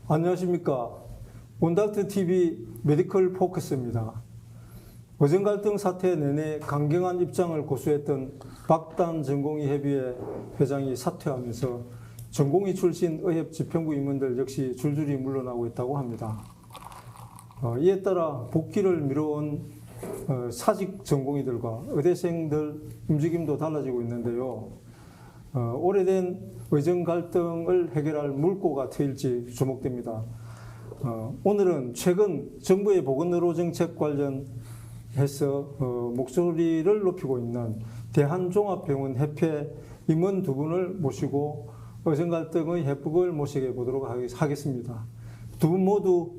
안녕하십니까. 온닥트TV 메디컬 포커스입니다. 의정 갈등 사태 내내 강경한 입장을 고수했던 박단 전공의 협의회 회장이 사퇴하면서 전공의 출신 의협 집행부 임원들 역시 줄줄이 물러나고 있다고 합니다. 이에 따라 복귀를 미뤄온 사직 전공의들과 의대생들 움직임도 달라지고 있는데요. 오래된 의정 갈등을 해결할 물꼬가 트일지 주목됩니다. 오늘은 최근 정부의 보건의료 정책 관련해서 목소리를 높이고 있는 대한종합병원 협회 임원 두 분을 모시고 의정 갈등의 해법을 모시게 보도록 하겠습니다. 두 분 모두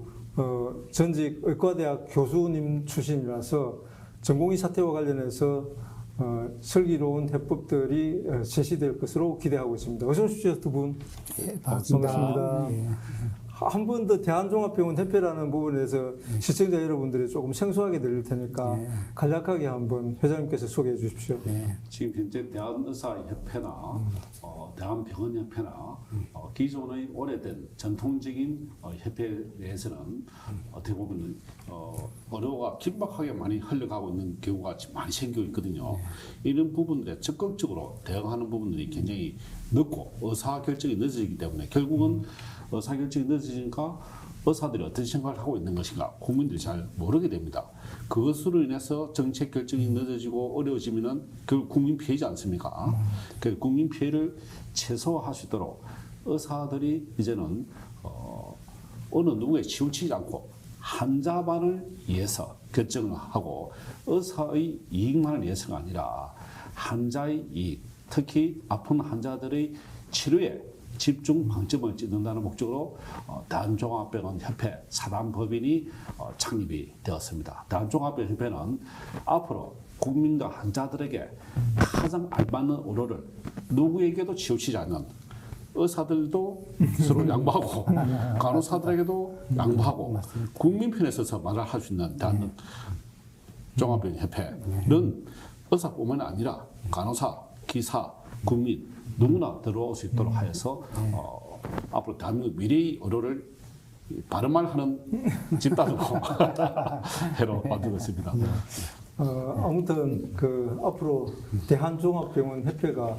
전직 의과대학 교수님 출신이라서 전공의 사태와 관련해서 슬기로운 해법들이 제시될 것으로 기대하고 있습니다. 어서 오십시오, 두 분. 예, 반갑습니다. 예. 한 번 더 대한종합병원 협회라는 부분에서 시청자 여러분들이 조금 생소하게 들릴 테니까 간략하게 한번 회장님께서 소개해 주십시오. 지금 현재 대한의사협회나 대한병원협회나 기존의 오래된 전통적인 협회 내에서는 어떻게 보면 의료가 긴박하게 많이 흘러가고 있는 경우가 많이 생기고 있거든요. 이런 부분들에 적극적으로 대응하는 부분들이 굉장히 늦고 의사결정이 늦어지기 때문에 결국은 의사결정이 늦어지니까 의사들이 어떤 생각을 하고 있는 것인가 국민들이 잘 모르게 됩니다. 그것으로 인해서 정책 결정이 늦어지고 어려워지면은 결국 국민 피해지 않습니까? 그 국민 피해를 최소화할 수 있도록 의사들이 이제는 어느 누구에 치우치지 않고 환자만을 위해서 결정을 하고 의사의 이익만을 위해서가 아니라 환자의 이익, 특히 아픈 환자들의 치료에 집중 방점을 찍는다는 목적으로 대한종합병원 협회 사단법인이 창립이 되었습니다. 대한종합병원 협회는 앞으로 국민과 환자들에게 가장 알맞는 의료를 누구에게도 치우치지 않는 의사들도 서로 양보하고 간호사들에게도 양보하고 국민 편에 서서 말을 할 수 있는 대한종합병원 협회는 의사뿐만 아니라 간호사, 기사, 국민 누구나 들어올 수 있도록 하여서 앞으로 대한민국 미래의 의료를 바른 말 하는 집단으로 해로 만들고 있습니다. 아무튼 앞으로 대한종합병원 협회가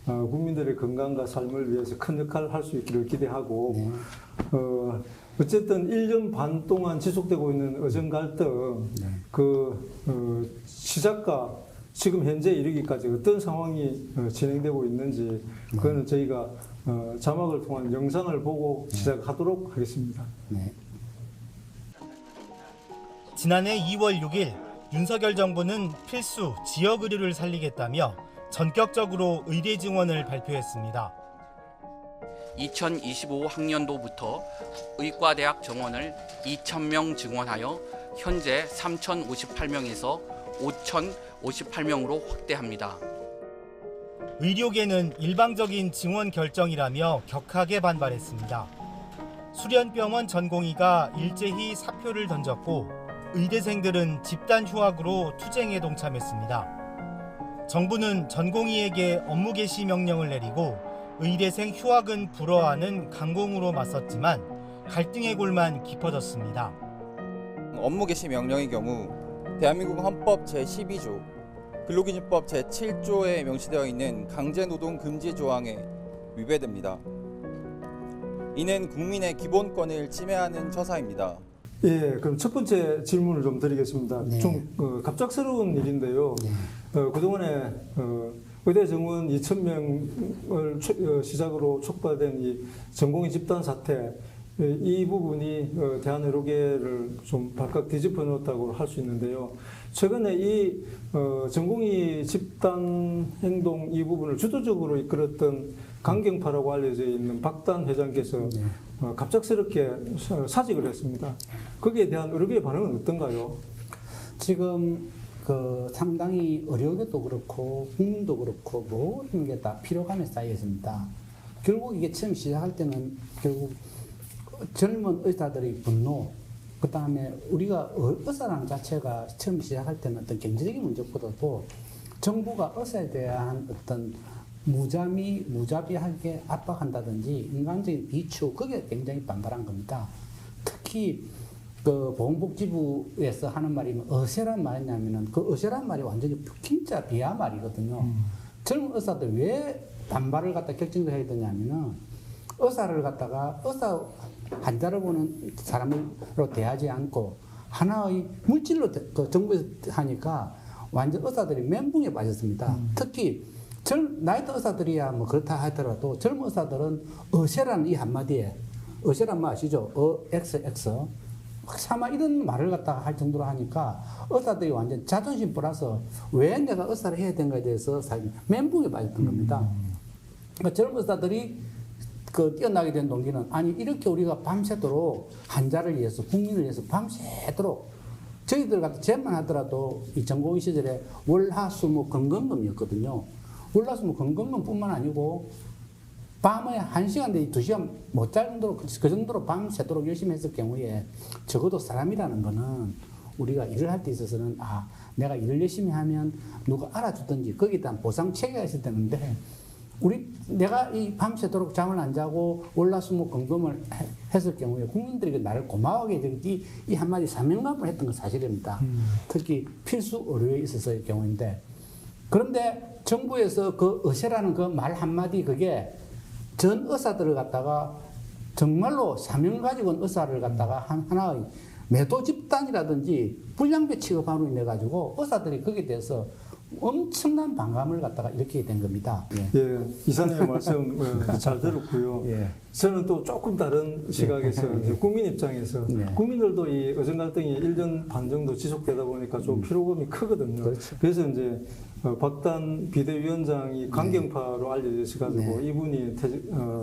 국민들의 건강과 삶을 위해서 큰 역할을 할 수 있기를 기대하고 어쨌든 1년 반 동안 지속되고 있는 의정 갈등 시작과 지금 현재 이르기까지 어떤 상황이 진행되고 있는지 그거는 저희가 자막을 통한 영상을 보고 시작하도록 하겠습니다. 지난해 2월 6일 윤석열 정부는 필수 지역 의료를 살리겠다며 전격적으로 의대 증원을 발표했습니다. 2025 학년도부터 의과대학 정원을 2,000명 증원하여 현재 3,058명에서 5,058명으로 확대합니다. 의료계는 일방적인 증원 결정이라며 격하게 반발했습니다. 수련병원 전공의가 일제히 사표를 던졌고 의대생들은 집단 휴학으로 투쟁에 동참했습니다. 정부는 전공의에게 업무 개시 명령을 내리고 의대생 휴학은 불허하는 강공으로 맞섰지만 갈등의 골만 깊어졌습니다. 업무 개시 명령의 경우 대한민국 헌법 제12조, 근로기준법 제7조에 명시되어 있는 강제노동 금지 조항에 위배됩니다. 이는 국민의 기본권을 침해하는 처사입니다. 예, 그럼 첫 번째 질문을 좀 드리겠습니다. 좀 갑작스러운 일인데요. 그동안에 의대 정원 2,000명을 시작으로 촉발된 이 전공의 집단 사태, 이 부분이 대한의료계를 좀 발칵 뒤집어 놓았다고 할 수 있는데요. 최근에 이 전공의 집단 행동 이 부분을 주도적으로 이끌었던 강경파라고 알려져 있는 박단 회장께서 갑작스럽게 사직을 했습니다. 거기에 대한 의료계의 반응은 어떤가요? 지금 상당히 의료계도 그렇고 국민도 그렇고 모든 게 다 피로감에 쌓여 있습니다. 결국 이게 처음 시작할 때는 결국 젊은 의사들의 분노, 그 다음에 우리가 의사라는 자체가 처음 시작할 때는 어떤 경제적인 문제보다도 정부가 의사에 대한 어떤 무자비하게 압박한다든지 인간적인 비추 그게 굉장히 반발한 겁니다. 특히 그 보건복지부에서 하는 말이 어세란 말이냐면은 그 어세란 말이 완전히 진짜 비하 말이거든요. 젊은 의사들 왜 반발을 갖다 결정을 해야 되냐면은 의사를 갖다가 의사 환자를 보는 사람으로 대하지 않고 하나의 물질로 그 정부에서 하니까 완전 의사들이 멘붕에 빠졌습니다. 특히 나이트 의사들이야 뭐 그렇다 하더라도 젊은 의사들은 어세라는 이 한마디에 어세란 말 아시죠? XX 차마 이런 말을 갖다가 할 정도로 하니까 의사들이 완전 자존심 플러스 왜 내가 의사를 해야 되는가에 대해서 사실 멘붕에 빠졌던 겁니다. 그러니까 젊은 의사들이 그 뛰어나게 된 동기는 아니 이렇게 우리가 밤새도록 환자를 위해서 국민을 위해서 밤새도록 저희들 같은 잼만 하더라도 이 전공의 시절에 월화수목 건강금이었거든요. 월화수목 건강금뿐만 아니고 밤에 1시간 내지 2시간 못 잘 정도로 그 정도로 밤새도록 열심히 했을 경우에 적어도 사람이라는 거는 우리가 일을 할 때 있어서는 아 내가 일을 열심히 하면 누가 알아주든지 거기에 대한 보상 체계가 있어야 되는데 내가 이 밤새도록 잠을 안 자고 월화수목 건금을 했을 경우에 국민들에게 나를 고마워하게 이 한마디 사명감을 했던 건 사실입니다. 특히 필수 의료에 있어서의 경우인데 그런데 정부에서 그 의세라는 그 말 한마디 그게 전 의사들을 갖다가 정말로 사명 가지고 온 의사를 갖다가 하나의 매도 집단이라든지 불량배 취급함으로 인해 가지고 의사들이 거기에 대해서 엄청난 반감을 갖다가 일으키게 된 겁니다. 예, 이사님의 말씀 잘 들었고요. 예. 저는 또 조금 다른 시각에서 이제 국민 입장에서 국민들도 이 의정 갈등이 1년 반 정도 지속되다 보니까 좀 피로감이 크거든요. 그렇죠. 그래서 이제 박단 비대위원장이 강경파로 알려져가지고 이분이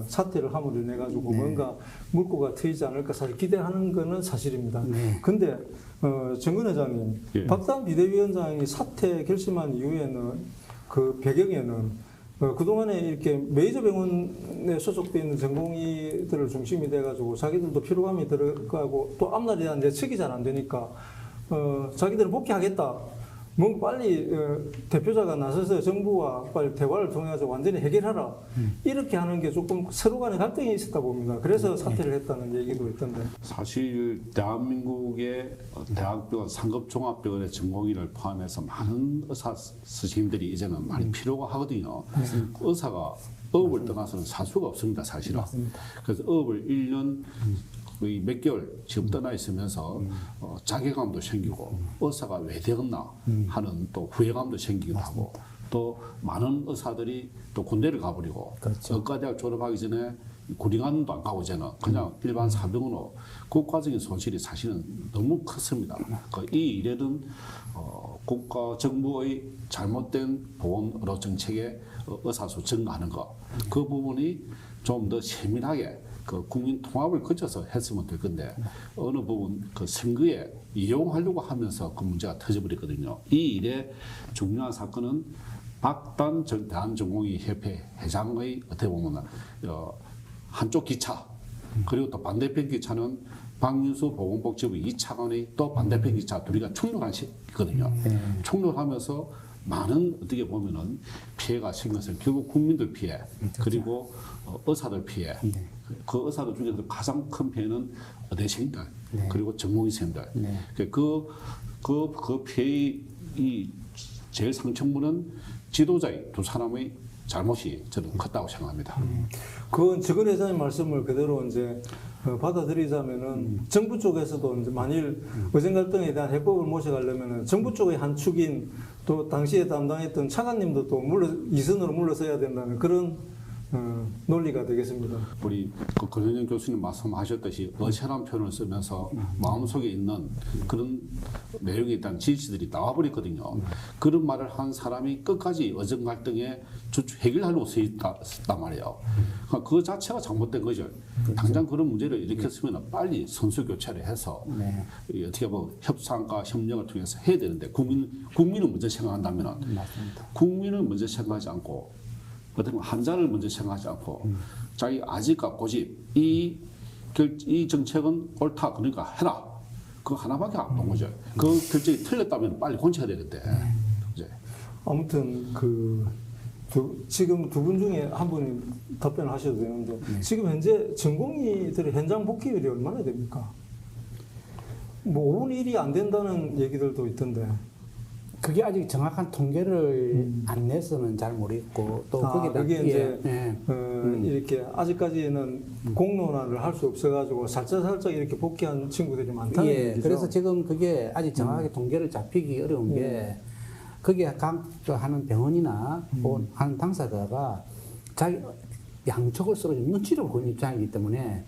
사퇴를 함으로 인해 가지고 뭔가 물꼬가 트이지 않을까 사실 기대하는 거는 사실입니다. 근데 정근 회장님, 예. 박단 비대위원장이 사퇴 결심한 이후에는 그 배경에는 그동안에 이렇게 메이저 병원에 소속되어 있는 전공의들을 중심이 돼가지고 자기들도 피로감이 들어가고 또 앞날에 대한 예측이 잘 안 되니까 자기들은 복귀하겠다. 뭐 빨리 대표자가 나서서 정부와 빨리 대화를 통해서 완전히 해결하라. 이렇게 하는 게 조금 서로 간에 갈등이 있었다 봅니다. 그래서 사퇴를 했다는 얘기도 있던데. 사실 대한민국의 대학병원, 상급종합병원의 전공의를 포함해서 많은 의사 선생님들이 이제는 많이 필요가 하거든요. 의사가 의업을 떠나서는 살 수가 없습니다, 사실은. 그래서 의업을 1년 거의 몇 개월 지금 떠나 있으면서 자괴감도 생기고 의사가 왜 되었나 하는 또 후회감도 생기기도 하고 또 많은 의사들이 또 군대를 가버리고 그렇죠. 의과대학 졸업하기 전에 군의관도 안 가고 이제는 그냥 일반 사병으로 국가적인 손실이 사실은 너무 컸습니다. 이 일에는 국가 정부의 잘못된 보건 의료 정책에 의사수 증가하는 것 그 부분이 좀 더 세밀하게 그 국민 통합을 거쳐서 했으면 될 건데 어느 부분 그 선거에 이용하려고 하면서 그 문제가 터져버렸거든요. 이 일의 중요한 사건은 박단 대한전공의협회 회장의 어떻게 보면 한쪽 기차 그리고 또 반대편 기차는 박윤수 보건복지부 2차관의 또 반대편 기차 둘이가 충돌한 시거든요. 충돌하면서 많은 어떻게 보면은 피해가 생겨서 결국 국민들 피해 그리고 의사들 피해 그 의사들 중에서 가장 큰 피해는 의대생들 그리고 전공의생들 그 피해의 이 제일 상처물은 지도자의 두 사람의 잘못이 저는 컸다고 생각합니다. 그건 정근 회장님 말씀을 그대로 이제 받아들이자면은 정부 쪽에서도 이제 만일 의정 갈등에 대한 해법을 모셔가려면은 정부 쪽의 한 축인 또 당시에 담당했던 차관님도 또 이선으로 물러서야 된다는 그런 논리가 되겠습니다. 우리 권현영 교수님 말씀하셨듯이 어체란 표현을 쓰면서 마음속에 있는 그런 내용에 대한 지시들이 나와버렸거든요. 그런 말을 한 사람이 끝까지 의정 갈등에 해결하려고 서 있단 말이에요. 그러니까 그 자체가 잘못된 거죠. 당장 그런 문제를 일으켰으면 빨리 선수 교체를 해서 어떻게 보면 협상과 협력을 통해서 해야 되는데 국민을 먼저 생각한다면 국민을 먼저 생각하지 않고 어떻게 보면 환자를 먼저 생각하지 않고 자기 아직과 고집 이 정책은 옳다 그러니까 해라 그거 하나밖에 안 본 거죠. 그 결정이 틀렸다면 빨리 고쳐야 되는데 이제 아무튼 그 지금 두 분 중에 한 분이 답변을 하셔도 되는데 지금 현재 전공의들의 현장 복귀율이 얼마나 됩니까? 뭐 5분의 1이 안 된다는 얘기들도 있던데. 그게 아직 정확한 통계를 안 내서는 잘 모르겠고 또 거기다 그게 이제 예. 이렇게 아직까지는 공론화를 할 수 없어가지고 살짝 이렇게 복귀한 친구들이 많다는 예, 얘기죠. 그래서 지금 그게 아직 정확하게 통계를 잡히기 어려운 게 거기에 하는 병원이나 하는 당사자가 자기 양쪽을 서로 좀 눈치를 보는 입장이기 때문에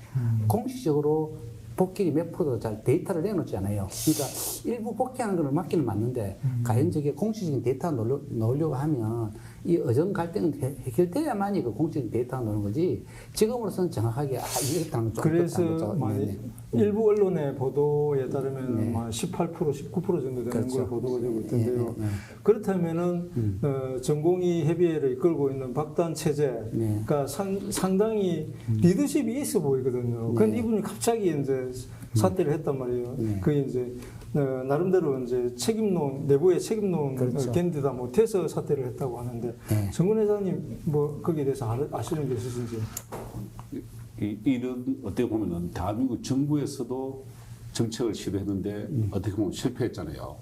공식적으로 복귀율이 몇 프로 잘 데이터를 내놓지 않아요. 그러니까 일부 복귀하는 걸 맞기는 맞는데 과연 저게 공식적인 데이터가 나오려고 하면 이 의정 갈등은 해결돼야만이 그 공식적인 데이터가 나오는 거지 지금으로서는 정확하게 이렇다는 좀 그래서 어렵다는 거죠. 일부 언론의 보도에 따르면 네. 18%, 19% 정도 되는 그렇죠. 걸 보도가 되고 있던데요. 네. 그렇다면은 전공의 협의회를 이끌고 있는 박단 체제가 상당히 리더십이 있어 보이거든요. 그런데 이분이 갑자기 이제 사퇴를 했단 말이에요. 그게 이제 나름대로 이제 책임론, 내부의 책임론 그렇죠. 견디다 못해서 사퇴를 했다고 하는데 정근 회장님 뭐 거기에 대해서 아시는 게 있으신지? 이런 어떻게 보면은 대한민국 정부에서도 정책을 시도했는데 어떻게 보면 실패했잖아요.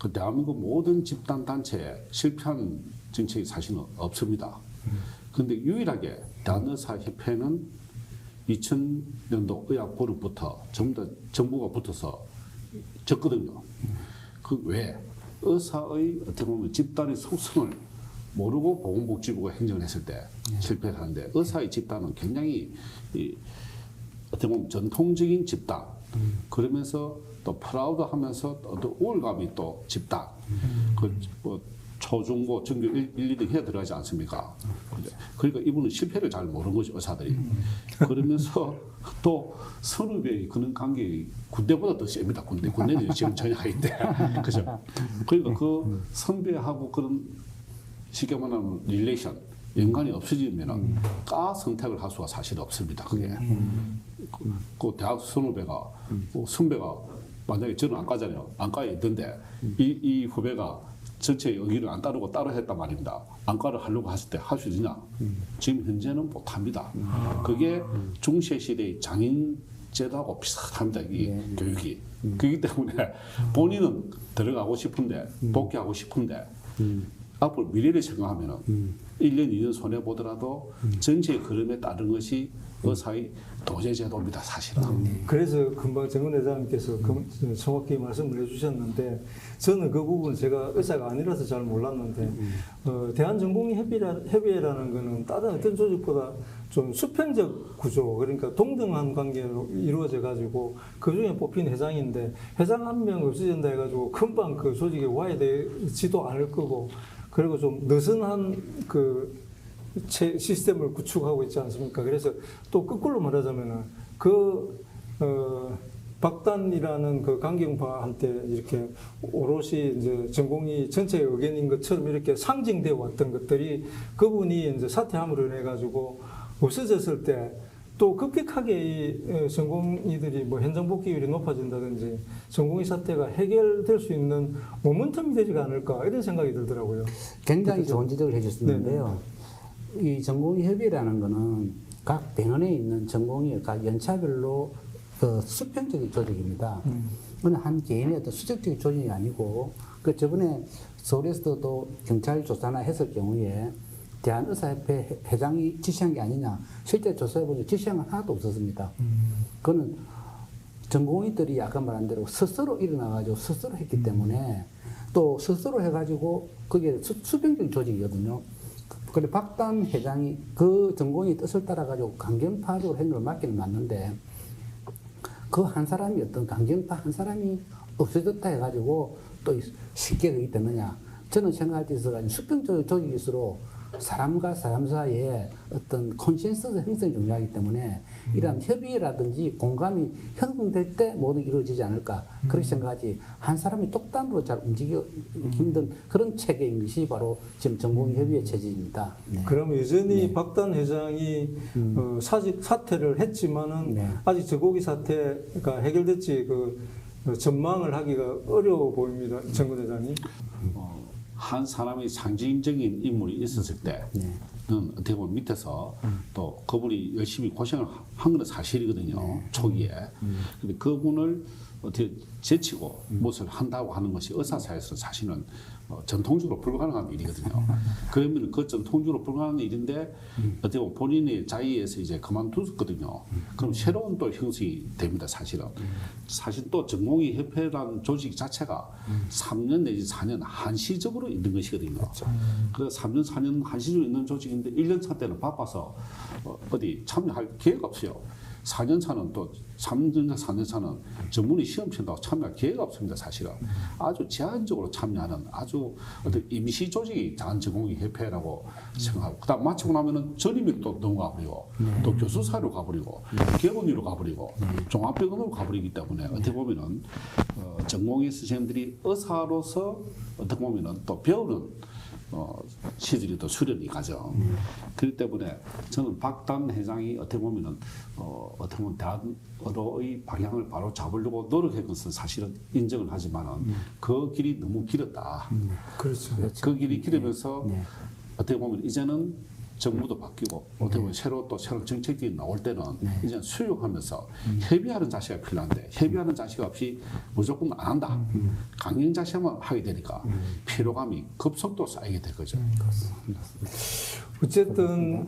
그 대한민국 모든 집단 단체에 실패한 정책이 사실은 없습니다. 그런데 유일하게 대한의사협회는 2000년도 의학보름부터 전부 다 정부가 붙어서 졌거든요. 그 왜 의사의 어떻게 보면 집단의 속성을 모르고 보건복지부가 행정을 했을 때 실패를 하는데 의사의 집단은 굉장히 어떻게 보면 전통적인 집단 그러면서 또 프라우드하면서 또 우월감이 또 집단 뭐 초중고 전교 1, 2등 해야 들어가지 않습니까? 그러니까 이분은 실패를 잘 모르는 거죠 의사들이. 그러면서 또 선후배의 그런 관계가 군대보다 더 셉니다. 군대는 지금 전혀 아닌데 그죠? 그러니까 그 선배하고 그런 쉽게 말하면 릴레이션 연관이 없어지면 까 선택을 할 수가 사실 없습니다. 그게 그 대학 선후배가 선배가 만약에 저는 안과잖아요. 안과에 있던데 이 후배가 전체 의기를 안 따르고 따로 했단 말입니다. 안과를 하려고 했을 때 할 수 있느냐? 지금 현재는 못합니다. 그게 중세 시대의 장인 제도하고 비슷합니다. 이 교육이. 그렇기 때문에 본인은 들어가고 싶은데 복귀하고 싶은데 앞으로 미래를 생각하면 1년, 2년 손해보더라도 전체의 흐름에 따른 것이 의사의 도제 제도입니다. 사실은. 그래서 금방 정근 회장님께서 정확히 말씀을 해주셨는데 저는 그 부분 제가 의사가 아니라서 잘 몰랐는데 대한전공의협의회라는 거는 다른 어떤 조직보다 좀 수평적 구조 그러니까 동등한 관계로 이루어져 가지고 그 중에 뽑힌 회장인데 회장 한 명 없어진다 해가지고 금방 그 조직이 와해되지도 않을 거고 그리고 좀 느슨한 그 시스템을 구축하고 있지 않습니까? 그래서 또 거꾸로 말하자면은 박단이라는 그 강경파한테 이렇게 오롯이 이제 전공이 전체의 의견인 것처럼 이렇게 상징되어 왔던 것들이 그분이 이제 사퇴함으로 인해 가지고 없어졌을 때 또 급격하게 이 전공의들이 뭐 현장 복귀율이 높아진다든지 전공의 사태가 해결될 수 있는 모멘텀이 되지가 않을까 이런 생각이 들더라고요. 굉장히 좋은 지적을 해주셨는데요. 이 전공의협의라는 거는 각 병원에 있는 전공의 각 연차별로 그 수평적인 조직입니다. 어느 한 개인의 어떤 수직적인 조직이 아니고 그 저번에 서울에서도 경찰 조사나 했을 경우에 대한의사협회 회장이 지시한 게 아니냐. 실제 조사해보니 지시한 건 하나도 없었습니다. 그거는 전공의들이 아까 말한 대로 스스로 일어나가지고 스스로 했기 때문에 또 스스로 해가지고 그게 수평적인 조직이거든요. 그런데 박단 회장이 그 전공의 뜻을 따라가지고 강경파적으로 행동을 맡기는 맞는데 그 한 사람이 어떤 강경파 한 사람이 없어졌다 해가지고 또 쉽게 그게 되느냐. 저는 생각할 때 있어가지고 수평적인 조직일수록 사람과 사람 사이에 어떤 컨센서스 형성이 중요하기 때문에 이런 협의라든지 공감이 형성될 때 모두 이루어지지 않을까 그렇게 생각하지 한 사람이 똑단으로 잘 움직이기 힘든 그런 체계인 것이 바로 지금 전공의협의회 체제입니다. 네. 그럼 여전히 박단 회장이 사퇴를 했지만은 아직 저고기 사태가 해결됐지 그 전망을 하기가 어려워 보입니다. 정근 회장님. 한 사람의 상징적인 인물이 있었을 때는 어떻게 보면 밑에서 또 그분이 열심히 고생을 한 건 사실이거든요. 초기에. 근데 그분을 어떻게 제치고 무엇을 한다고 하는 것이 의사사에서 사실은 전통적으로 불가능한 일이거든요. 그러면 그 전통적으로 불가능한 일인데 어떻게 보면 본인의 자의에서 이제 그만두었거든요. 그럼 새로운 또 형성이 됩니다. 사실은. 사실 또 전공의 협회라는 조직 자체가 3년 내지 4년 한시적으로 있는 것이거든요. 그래서 3년 4년 한시적으로 있는 조직인데 1년 차 때는 바빠서 어디 참여할 기회가 없어요. 4년 차는 또 3년 차, 4년 차는 전문의 시험 친다고 참여할 기회가 없습니다. 사실은 아주 제한적으로 참여하는 아주 어떤 임시 조직이 대한전공의협회라고 생각하고 그다음 마치고 나면은 전임이 또 넘어가버리고 또 교수 사로 가버리고 개원위로 가버리고 종합병원으로 가버리기 때문에 어떻게 보면은 전공의 선생님들이 의사로서 어떻게 보면은 또 배우는 시들이 또 수련이 가죠. 그렇기 때문에 저는 박단 회장이 어떻게 보면은 어떻게 보면 대안으로의 방향을 바로 잡으려고 노력한 것은 사실은 인정을 하지만은 그 길이 너무 길었다. 그렇죠. 그 길이 길으면서 어떻게 보면 이제는 정부도 바뀌고 어떻게 보면 새로 정책들이 나올 때는 이제 수용하면서 협의하는 자세가 필요한데 협의하는 자세가 없이 무조건 안 한다. 강행 자세만 하게 되니까 피로감이 급속도로 쌓이게 될 거죠. 어쨌든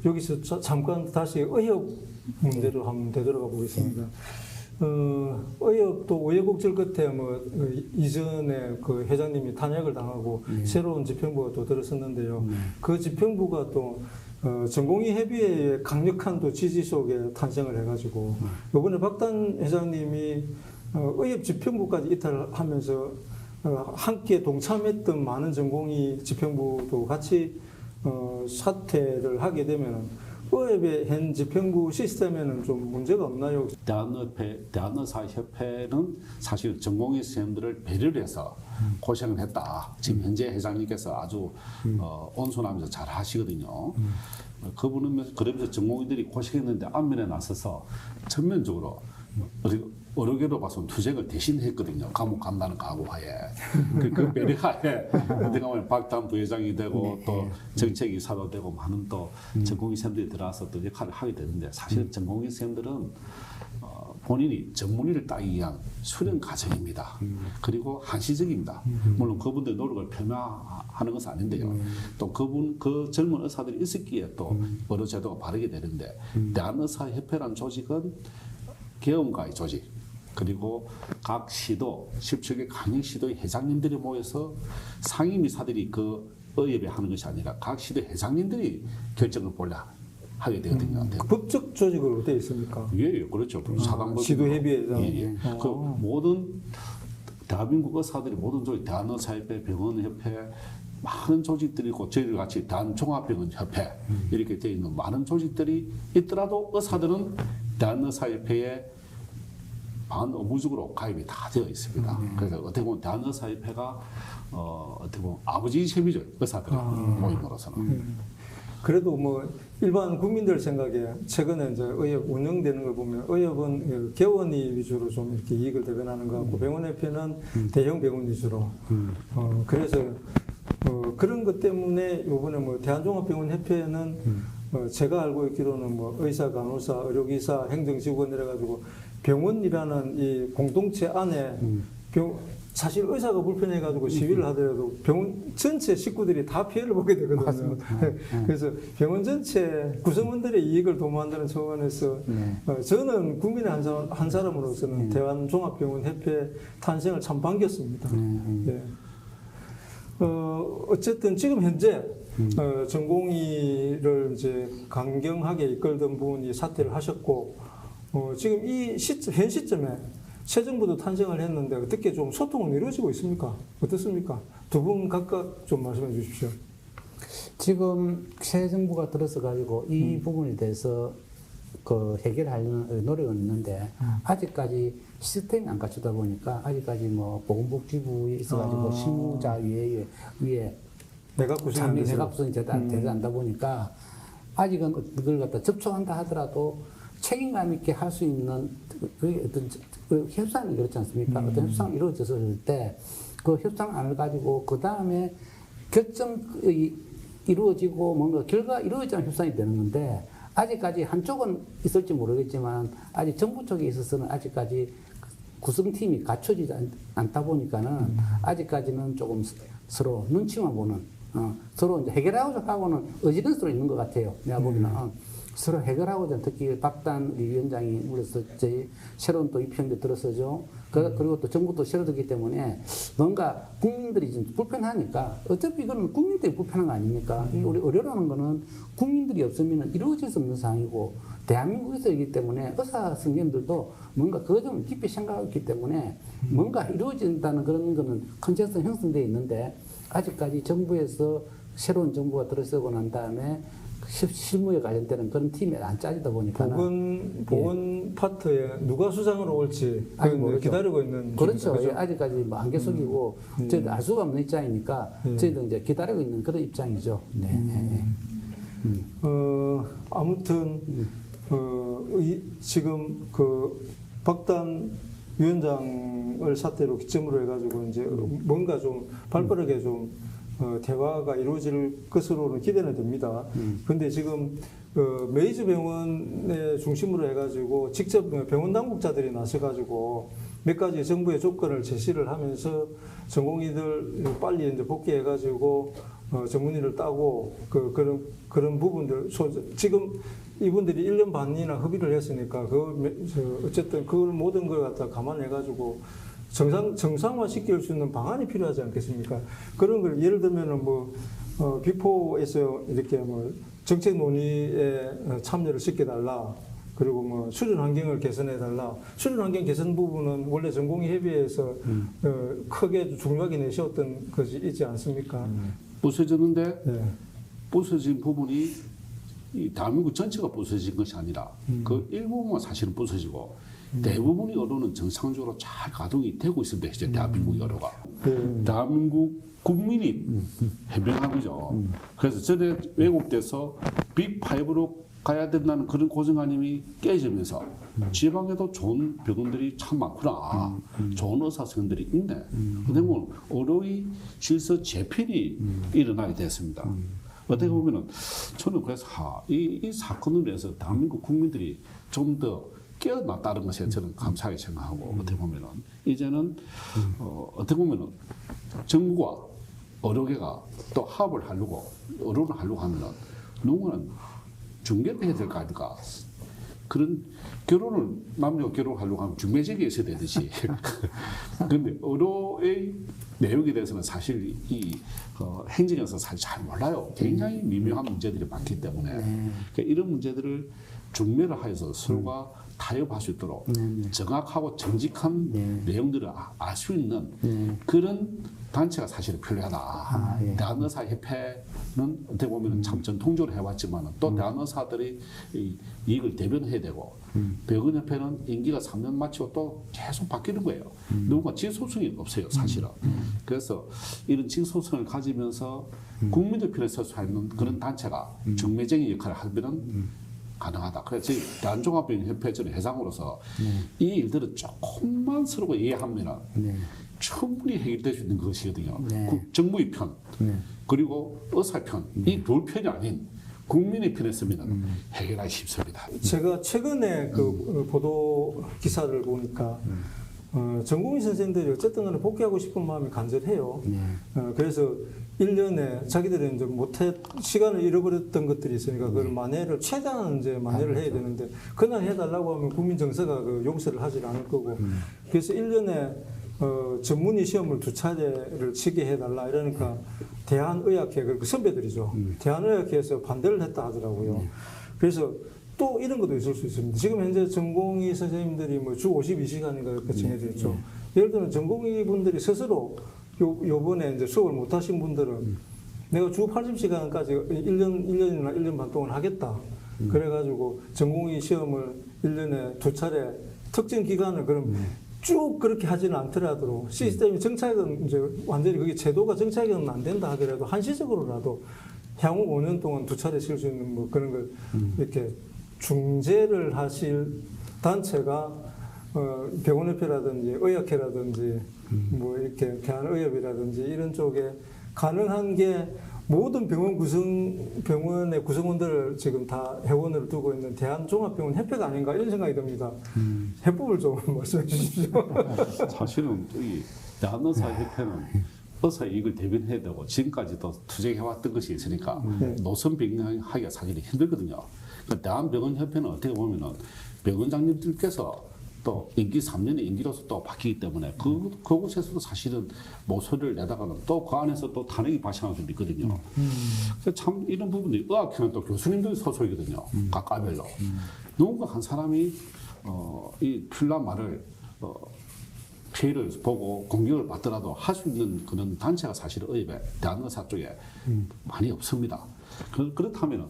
여기서 잠깐 다시 의협 문제로 한번 되돌아가 보겠습니다. 의협도 우여곡절 끝에 이전에 그 회장님이 탄핵을 당하고 새로운 집행부가 또 들어섰는데요. 그 집행부가 또 전공의 협의회의 강력한 또 지지 속에 탄생을 해가지고 이번에 박단 회장님이 의협 집행부까지 이탈하면서 함께 동참했던 많은 전공의 집행부도 같이 사퇴를 하게 되면은 의협의 현 집행부 시스템에는 좀 문제가 없나요? 대한의사협회는 사실 전공의 선생님들을 배려를 해서 고생을 했다. 지금 현재 회장님께서 아주 온순하면서 잘 하시거든요. 그분은 그러면서 전공의들이 고생했는데 앞면에 나서서 전면적으로 어려게로 봐서는 투쟁을 대신 했거든요. 감옥 간다는 각오하에. 그 배려하에 어떻게 보면 박단 부회장이 되고 또 정책이사도 되고 많은 또 전공의 선생님들이 들어와서 또 역할을 하게 되는데 사실 전공의 선생님들은 본인이 전문의를 따기 위한 수련 과정입니다. 그리고 한시적입니다. 물론 그분들의 노력을 폄하하는 것은 아닌데요. 또 그 젊은 의사들이 있었기에 또 여러 제도가 바르게 되는데 대한의사협회라는 조직은 계엄가의 조직 그리고 각 시도 17개 강력시도의 회장님들이 모여서 상임이사들이 그 의협에 하는 것이 아니라 각 시도 회장님들이 결정을 하게 되거든요. 법적 조직으로 되어 있습니까? 예, 그렇죠. 사당법 시도협의회장. 예. 그 모든 대한민국 의사들이 모든 조직, 대한의사협회, 병원협회 많은 조직들이 있고 저희들 같이 대한종합병원협회 이렇게 되어 있는 많은 조직들이 있더라도 의사들은 대한의사협회에 반의무적으로 가입이 다 되어 있습니다. 그래서 어떻게 보면 대한의사협회가 어떻게 보면 아버지 셈이죠. 의사들 모임으로서는. 그래도 일반 국민들 생각에 최근에 이제 의협 운영되는 걸 보면 의협은 개원이 위주로 좀 이렇게 이익을 대변하는 것 같고 병원협회는 대형 병원 위주로. 그래서 그런 것 때문에 이번에 대한종합병원협회는 제가 알고 있기로는 의사, 간호사, 의료기사, 행정직원 이래가지고 병원이라는 이 공동체 안에 사실 의사가 불편해가지고 시위를 하더라도 병원 전체 식구들이 다 피해를 보게 되거든요. 그래서 병원 전체 구성원들의 이익을 도모한다는 차원에서 저는 국민의 한 사람으로서는 대한종합병원협회 탄생을 참 반겼습니다. 예. 어쨌든 지금 현재 전공의를 이제 강경하게 이끌던 분이 사퇴를 하셨고 지금 현 시점에 새 정부도 탄생을 했는데 어떻게 좀 소통은 이루어지고 있습니까? 어떻습니까? 두 분 각각 좀 말씀해 주십시오. 지금 새 정부가 들어서 가지고 이 부분에 대해서 해결하려는 노력은 있는데 아직까지 시스템이 안 갖추다 보니까 아직까지 보건복지부에 있어가지고 실무자 위에 내각 구성이 되지 않다 보니까 아직은 그걸 갖다 접촉한다 하더라도 책임감 있게 할 수 있는 어떤 협상이 그렇지 않습니까? 어떤 협상이 이루어졌을 때 그 협상안을 가지고 그 다음에 결정이 이루어지고 뭔가 결과가 이루어지면 협상이 되는 건데 아직까지 한쪽은 있을지 모르겠지만 아직 정부 쪽에 있어서는 아직까지 구성팀이 갖춰지지 않다 보니까는 아직까지는 조금 서로 눈치만 보는 서로 이제 해결하고는 어지간스로 있는 것 같아요. 내가 보기에는 서로 해결하고자 특히 박단 위원장이 물려서 저희 새로운 또 입형도 들었어죠. 그리고 또 정부도 새로 들기 때문에 뭔가 국민들이 좀 불편하니까 어차피 이거는 국민들이 불편한 거 아닙니까? 이 우리 의료라는 거는 국민들이 없으면 이루어질 수 없는 상황이고 대한민국에서이기 때문에 의사 선생님들도 뭔가 그거 좀 깊이 생각했기 때문에 뭔가 이루어진다는 그런 거는 컨센서스 형성되어 있는데 아직까지 정부에서 새로운 정부가 들어서고 난 다음에 실무에 관련되는 그런 팀이 안 짜지다 보니까는 보건 파트에 누가 수장으로 올지 기다리고 있는 그렇죠. 중이죠. 예, 아직까지 뭐 안개 속이고 저희도 알 수가 없는 입장이니까 저희도 이제 기다리고 있는 그런 입장이죠. 네. 아무튼 지금 그 박단 위원장을 사태로 기점으로 해가지고 이제 뭔가 좀 발빠르게 좀 대화가 이루어질 것으로는 기대는 됩니다. 그런데 지금 메이즈 병원의 중심으로 해가지고 직접 병원 당국자들이 나서가지고 몇 가지 정부의 조건을 제시를 하면서 전공의들 빨리 이제 복귀해가지고 전문의를 따고 그런 부분들 지금 이분들이 1년 반이나 협의를 했으니까 어쨌든 그 모든 걸 갖다 감안해가지고 정상화 시킬 수 있는 방안이 필요하지 않겠습니까? 그런 걸 예를 들면은 비포에서 이렇게 정책 논의에 참여를 시켜달라. 그리고 수련 환경을 개선해달라. 수련 환경 개선 부분은 원래 전공의 협의회에서 크게 중요하게 내세웠던 것이 있지 않습니까? 부서졌는데 네. 부서진 부분이 이 대한민국 전체가 부서진 것이 아니라 그 일부분만 사실은 부서지고 대부분의 의료는 정상적으로 잘 가동이 되고 있습니다. 이제 대한민국 의료가. 대한민국 국민이 해병함이죠. 그래서 전에 왜곡돼서 빅5로 가야 된다는 그런 고정관념이 깨지면서 지방에도 좋은 병원들이 참 많구나. 좋은 의사 선생님들이 있네. 어떻게 보면 의료의 질서 재편이 일어나게 됐습니다. 어떻게 보면은 저는 그래서 이 사건으로 해서 대한민국 국민들이 좀 더 깨어났다는 것에 저는 감사하게 생각하고 어떻게 보면은 이제는 어떻게 보면은 정부와 의료계가 또 합을 하려고 의료를 하려고 하면은 누구는 중개를 해야 될 거 아닙니까? 그런 결혼을 남녀 결혼하려고 하면 중매직이 있어야 되듯이 그런데 의료의 내용에 대해서는 사실 이 행정에서 사실 잘 몰라요. 굉장히 미묘한 문제들이 많기 때문에 그러니까 이런 문제들을 중매를 하여서 서로가 타협할 수 있도록 정확하고 정직한 내용들을 알 수 있는 그런 단체가 사실 필요하다. 대한의사협회는 어떻게 보면 참 전통적으로 해왔지만 또 대한의사들이 이익을 대변해야 되고 병원협회는 임기가 3년 마치고 또 계속 바뀌는 거예요. 누군가 지속성이 없어요, 사실은. 그래서 이런 지속성을 가지면서 국민들 편에 설 수 있는 그런 단체가 중매쟁이 역할을 하면은 가능하다. 그래서 저희 대한종합병원협회 저는 회장으로서 이 일들을 조금만 서로 이해하면은 충분히 해결될 수 있는 것이거든요. 정부의 편 그리고 의사 편 이 둘 편이 아닌 국민의 편에 서면 해결하기 쉽습니다. 제가 최근에 그 보도 기사를 보니까 전공의 선생님들이 어쨌든 간에 복귀하고 싶은 마음이 간절해요. 그래서 1년에 자기들이 이제 시간을 잃어버렸던 것들이 있으니까 그걸 만회를, 최대한 이제 만회를 해야 되는데, 그날 해달라고 하면 국민 정서가 그 용서를 하질 않을 거고, 그래서 1년에 전문의 시험을 2차례를 치게 해달라 이러니까 대한의학회, 그 선배들이죠. 대한의학회에서 반대를 했다 하더라고요. 그래서 또 이런 것도 있을 수 있습니다. 지금 현재 전공의 선생님들이 주 52시간인가 이렇게 정해져 있죠. 예를 들면 전공의 분들이 스스로 요번에 이제 수업을 못 하신 분들은 내가 주 80시간까지 1년이나 1년 반 동안 하겠다. 그래가지고 전공의 시험을 1년에 2차례 특정 기간을 그럼 쭉 그렇게 하지는 않더라도 시스템이 정착은 이제 완전히 그게 제도가 정착은 안 된다 하더라도 한시적으로라도 향후 5년 동안 2차례 칠 수 있는 그런 걸 이렇게 중재를 하실 단체가 병원협회라든지 의학회라든지 뭐 이렇게 대한의협이라든지 이런 쪽에 가능한 게 모든 병원의 구성원들을 지금 다 회원으로 두고 있는 대한종합병원 협회가 아닌가 이런 생각이 듭니다. 해법을 좀 말씀해 주십시오. 사실은 이 대한의사협회는 의사 이익을 대변해야 되고 지금까지도 투쟁해왔던 것이 있으니까 노선 변경하기가 사실 힘들거든요. 그러니까 대한병원협회는 어떻게 보면은 병원장님들께서 또 임기 3년의 임기로서 또 바뀌기 때문에 그곳에서도 사실은 모소리를 내다가는 또 그 안에서 또 탄핵이 발생할 수도 있거든요. 그래서 참 이런 부분들이 의학회는 또 교수님들 소속이거든요. 각 과별로. 누군가 한 사람이 이 필요한 말을 피해를 보고 공격을 받더라도 할 수 있는 그런 단체가 사실 의협에 대한의사 쪽에 많이 없습니다. 그렇다면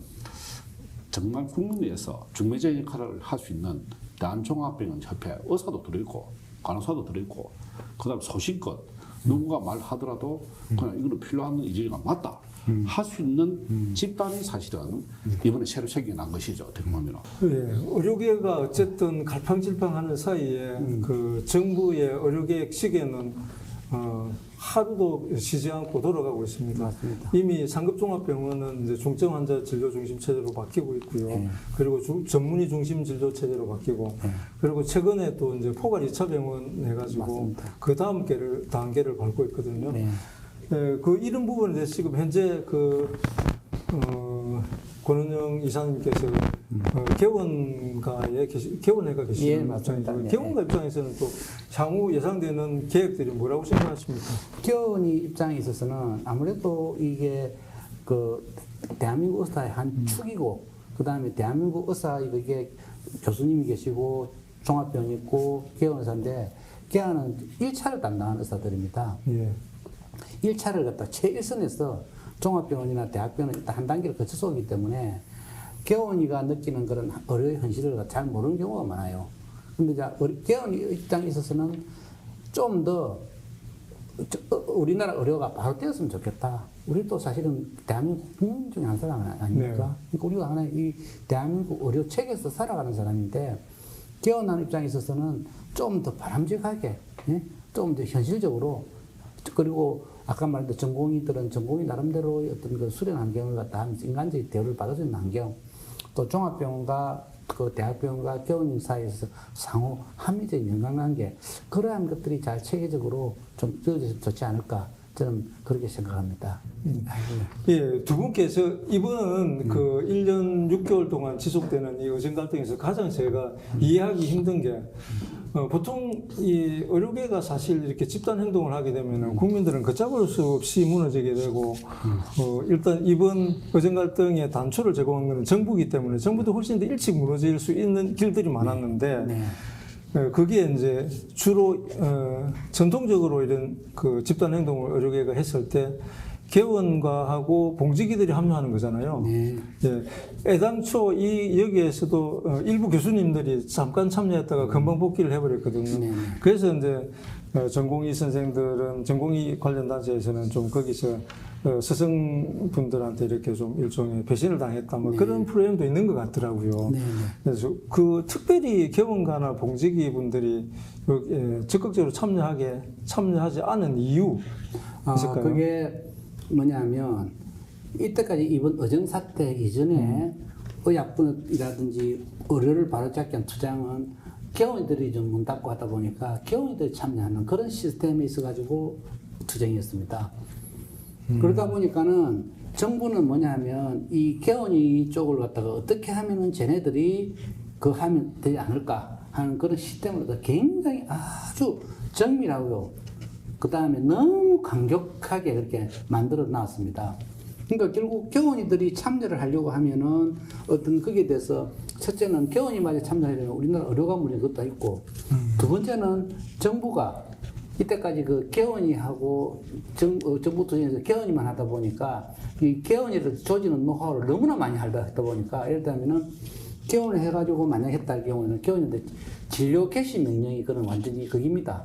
정말 국민을 위해서 중매제 역할을 할 수 있는 대한종합병원협회 의사도 들어있고 간호사도 들어있고 그다음 소신껏 누군가 말하더라도 그냥 이거는 필요한 일이가 맞다 할 수 있는 집단이 사실은 이번에 새로 생겨난 것이죠. 어떻게 보면. 예, 의료계가 어쨌든 갈팡질팡하는 사이에 그 정부의 의료계획 시계는 하루도 쉬지 않고 돌아가고 있습니다. 맞습니다. 이미 상급종합병원은 이제 중증 환자 진료 중심 체제로 바뀌고 있고요. 그리고 전문의 중심 진료 체제로 바뀌고, 그리고 최근에 또 이제 포괄 2차 병원 해가지고 맞습니다. 그 다음 단계를 밟고 있거든요. 네. 예, 그 이런 부분에 대해서 지금 현재 권은영 이사님께서 개원회가 계시는 예, 맞습니다. 입장이고, 네. 개원가 입장에서는 또 향후 예상되는 계획들이 뭐라고 생각하십니까? 개원이 입장에 있어서는 아무래도 이게 그 대한민국 의사의 한 축이고, 그 다음에 대한민국 의사 이게 교수님이 계시고 종합병이 있고 개원의사인데, 개원은 1차를 담당하는 의사들입니다. 예. 1차를 갖다 최일선에서 종합병원이나 대학병원은 일단 한 단계를 거쳐서 오기 때문에 개원이가 느끼는 그런 의료의 현실을 잘 모르는 경우가 많아요. 근데 이제 개원 입장에 있어서는 좀 더 우리나라 의료가 바로 되었으면 좋겠다. 우리도 사실은 대한민국 국민 중에 한 사람 아닙니까? 네. 그러니까 우리가 하나 이 대한민국 의료 체계에서 살아가는 사람인데, 개원하는 입장에 있어서는 좀 더 바람직하게, 예? 좀 더 현실적으로, 그리고 아까 말했던 전공의들은 전공의 나름대로의 어떤 그 수련 환경을 갖다 하면서 인간적인 대우를 받을 수 있는 환경, 또 종합병원과 그 대학병원과 개원인 사이에서 상호 합리적인 연관관계, 그러한 것들이 잘 체계적으로 좀 이루어져서 좋지 않을까, 저는 그렇게 생각합니다. 예, 두 분께서 이번 그 1년 6개월 동안 지속되는 이 의정 갈등에서 가장 제가 이해하기 힘든 게, 보통 이 의료계가 사실 이렇게 집단 행동을 하게 되면 국민들은 걷잡을 수 없이 무너지게 되고, 일단 이번 의정 갈등의 단초를 제공한 것은 정부이기 때문에 정부도 훨씬 더 일찍 무너질 수 있는 길들이 많았는데, 네. 그게 이제 주로 전통적으로 이런 그 집단 행동을 의료계가 했을 때 개원과 하고 봉지기들이 합류하는 거잖아요. 네. 예, 애당초 여기에서도 일부 교수님들이 잠깐 참여했다가 금방 복귀를 해버렸거든요. 네. 그래서 이제 전공의 선생들은 전공의 관련 단체에서는 좀 거기서 스승분들한테 이렇게 좀 일종의 배신을 당했다, 뭐 그런 프레임도 있는 것 같더라고요. 네. 그래서 그 특별히 개원가나 봉지기 분들이 적극적으로 참여하지 않은 이유 있을까요? 그게 뭐냐면, 이때까지 이번 의정 사태 이전에 의약분이라든지 의료를 바로잡기 위한 투쟁은 개원이들이 좀 문 닫고 하다 보니까 개원이들이 참여하는 그런 시스템이 있어가지고 투쟁이었습니다. 그러다 보니까는 정부는 뭐냐면 이 개원이 쪽을 갖다가 어떻게 하면은 쟤네들이 그 하면 되지 않을까 하는 그런 시스템을 굉장히 아주 정밀하고요. 그 다음에 너무 강력하게 그렇게 만들어 놨습니다. 그러니까 결국 개원이들이 참여를 하려고 하면은 어떤 거기에 대해서, 첫째는 개원이마저 참여하려면 우리나라 의료가 물린 것도 있고, 두 번째는 정부가 이때까지 그 개원이하고 정부 투쟁에서 개원이만 하다 보니까 이 개원이를 조지는 노하우를 너무나 많이 하다 보니까, 예를 들면은 개원을 해가지고 만약 했다 할 경우에는 개원인데 진료 개시 명령이 그건 완전히 극입니다.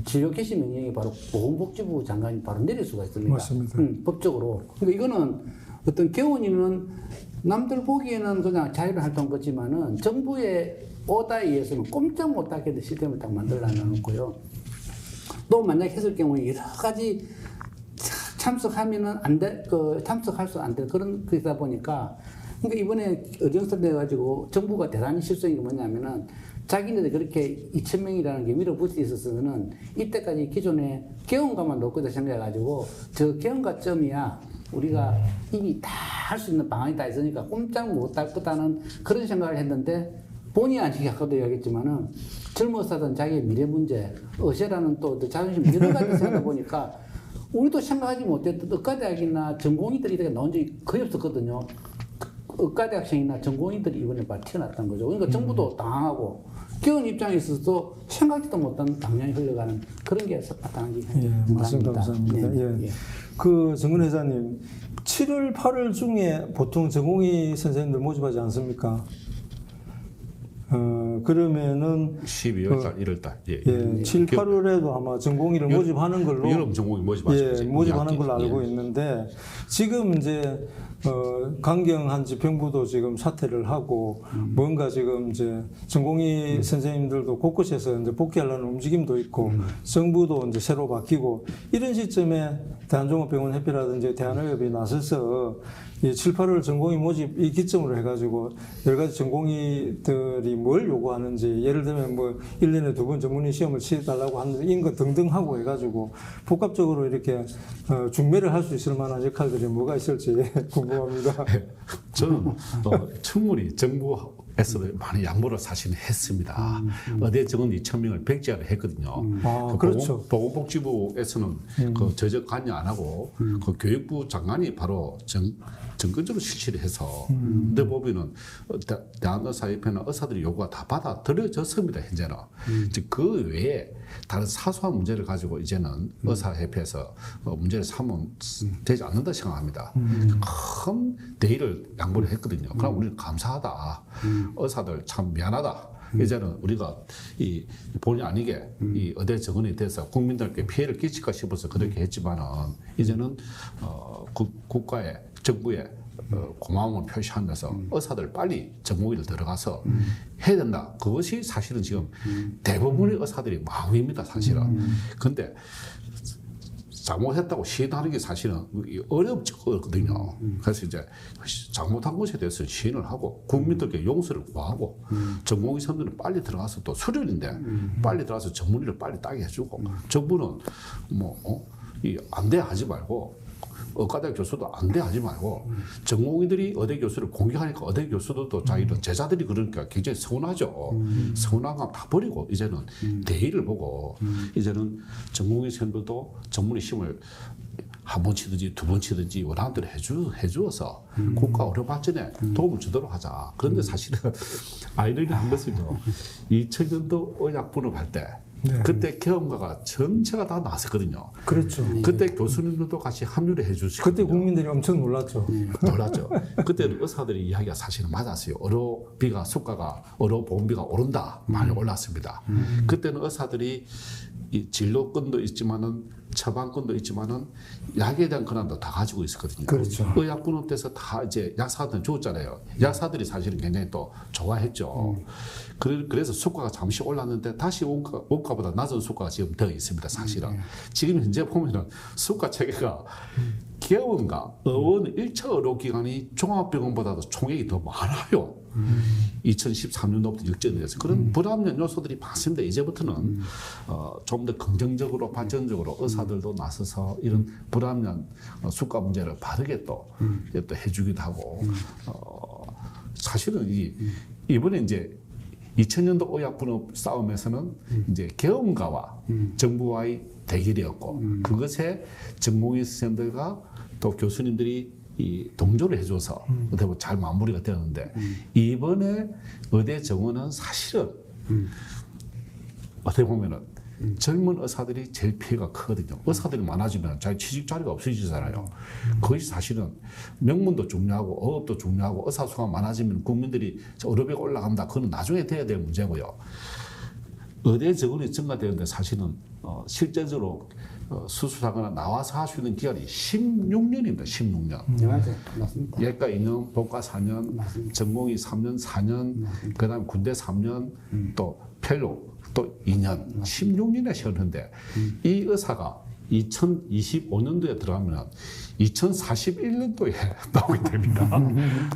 진료 개시 명령이 바로 보건복지부 장관이 바로 내릴 수가 있습니다. 맞습니다. 법적으로. 그러니까 이거는 어떤 개원이는 남들 보기에는 그냥 자율활동 거지만은 정부의 오다에 의해서는 꼼짝 못하게 시스템을 딱 만들어 놨고요. 또 만약 했을 경우에 여러 가지 참석하면은 안 돼, 참석할 수 안 될 그런 그러다 보니까 그러니까 이번에 어정선돼 가지고 정부가 대단히 실수한 게 뭐냐면은 자기네들 그렇게 2,000명이라는 게 밀어붙여 있었으면은 이때까지 기존에 개헌가만 놓고 생각해가지고 저 개헌가점이야 우리가 이미 다 할 수 있는 방안이 다 있으니까 꼼짝 못할 거다는 그런 생각을 했는데 본의 아니게 아까도 이야기했지만은 젊어서든 자기의 미래 문제, 어제라는 또 자존심 여러 가지 생각하다 보니까 우리도 생각하지 못했던 의과대학이나 전공의들이 이렇게 나온 적이 거의 없었거든요. 의과대학생이나 전공의들이 이번에 막 튀어났다는 거죠. 그러니까 정부도 당황하고 개헌 입장에 있어서 생각지도 못한 당연히 흘러가는 그런 게 나타난 게 예, 말씀 감사합니다. 네, 예. 그 정근 회장님, 7월, 8월 중에 보통 전공의 선생님들 모집하지 않습니까? 그러면은 12월 달, 1월 달. 예. 예, 7, 8월에도 아마 전공의를 모집하는 걸로 여름 전공의 모집하시죠. 예, 모집하는 걸로 알고 예. 있는데 지금 이제 강경한 지평부도 지금 사퇴를 하고 뭔가 지금 이제 전공의 선생님들도 곳곳에서 이제 복귀하려는 움직임도 있고 정부도 이제 새로 바뀌고 이런 시점에 대한종합병원 협회라든지 대한의협이 나서서 이 7, 8월 전공의 모집 이 기점으로 해가지고 여러 가지 전공의들이 뭘 요구하는지 예를 들면 뭐 1년에 2번 전문의 시험을 치달라고 하는 이런 거 등등 하고 해가지고 복합적으로 이렇게 중매를 할 수 있을 만한 역할들이 뭐가 있을지 궁금합니다. 저는 충분히 정부에서 많이 양보를 사실 했습니다. 의대 정원 2,000명을 백지화를 했거든요. 아, 그렇죠. 보건복지부에서는 그 저적 관여 안 하고 그 교육부 장관이 바로 정근적으로 실시를 해서 근데 보면은 대한의사협회나 의사들이 요구가 다 받아들여졌습니다. 현재는 즉 그 외에 다른 사소한 문제를 가지고 이제는 의사협회에서 문제를 삼으면 되지 않는다 생각합니다. 큰 대의를 양보를 했거든요. 그럼 우리는 감사하다. 의사들 참 미안하다. 이제는 우리가 이 본의 아니게 이 의대 정원이 돼서 국민들께 피해를 끼칠까 싶어서 그렇게 했지만은 이제는 국가의 정부의 고마움을 표시하면서 의사들 빨리 전공의를 들어가서 해야 된다. 그것이 사실은 지금 대부분의 의사들이 마음입니다. 사실은. 근데 잘못했다고 시인하는 게 사실은 어렵거든요. 그래서 이제 잘못한 것에 대해서 시인을 하고 국민들께 용서를 구하고 전공의 선들은 빨리 들어가서 또 수련인데 빨리 들어가서 전문의를 빨리 따게 해주고 정부는 안 돼 하지 말고 의과대학 교수도 안 돼 하지 말고 전공의들이 의대 교수를 공격하니까 의대 교수들도 자기들 제자들이 그러니까 굉장히 서운하죠. 서운한 거 다 버리고 이제는 대의를 보고 이제는 전공의 선들도 전문의 시험을 한 번 치든지 두 번 치든지 원하는 대로 해주어서 국가 의료 발전에 도움을 주도록 하자. 그런데 사실은 아이러니한 것은요. 2000년도 의약분업할 때 그때 개헌가가 전체가 다 나섰거든요. 그렇죠. 그때 교수님들도 같이 합류를 해주시고 그때 국민들이 엄청 놀랐죠. 놀랐죠. 그때 의사들이 이야기가 사실은 맞았어요. 의료비가 수가가 의료보험비가 오른다 많이 올랐습니다. 그때는 의사들이 이 진료권도 있지만은 처방권도 있지만은 약에 대한 권한도 다 가지고 있었거든요. 그렇죠. 의약분업 돼서 다 이제 약사한테 줬잖아요. 약사들이 사실은 굉장히 또 좋아했죠. 그래서 수가가 잠시 올랐는데 다시 원가보다 낮은 수가가 지금 더 있습니다. 사실은. 지금 현재 보면은 수가 체계가 개원과 의원 1차 의료기관이 종합병원보다도 총액이 더 많아요. 2013년도부터 역전이 돼서 그런 불합리한 요소들이 많습니다. 이제부터는 좀 더 긍정적으로 발전적으로 의사들도 나서서 이런 불합리한 수가 문제를 바르게 또 해주기도 하고 사실은 이번에 이제 2000년도 의약분업 싸움에서는 이제 개헌가와 정부와의 대결이었고 그것에 전공의 선생님들과 또 교수님들이 동조를 해줘서 어떻게 보면 잘 마무리가 되었는데 이번에 의대 정원은 사실은 어떻게 보면은 젊은 의사들이 제일 피해가 크거든요. 의사들이 많아지면 자기 취직 자리가 없어지잖아요. 그것이 사실은 명문도 중요하고 어업도 중요하고 의사 수가 많아지면 국민들이 의료비가 올라간다. 그건 나중에 돼야 될 문제고요. 의대 정원이 증가되는데 사실은 실제적으로 수술하거나 나와서 할 수 있는 기간이 16년입니다. 16년. 네, 맞아요. 맞습니다. 예과 2년, 본과 4년, 전공의 3년, 4년, 그다음 군대 3년, 또 펠로 또 2년, 16년에 쉬었는데 이 의사가 2025년도에 들어가면 2041년도에 나오게 됩니다.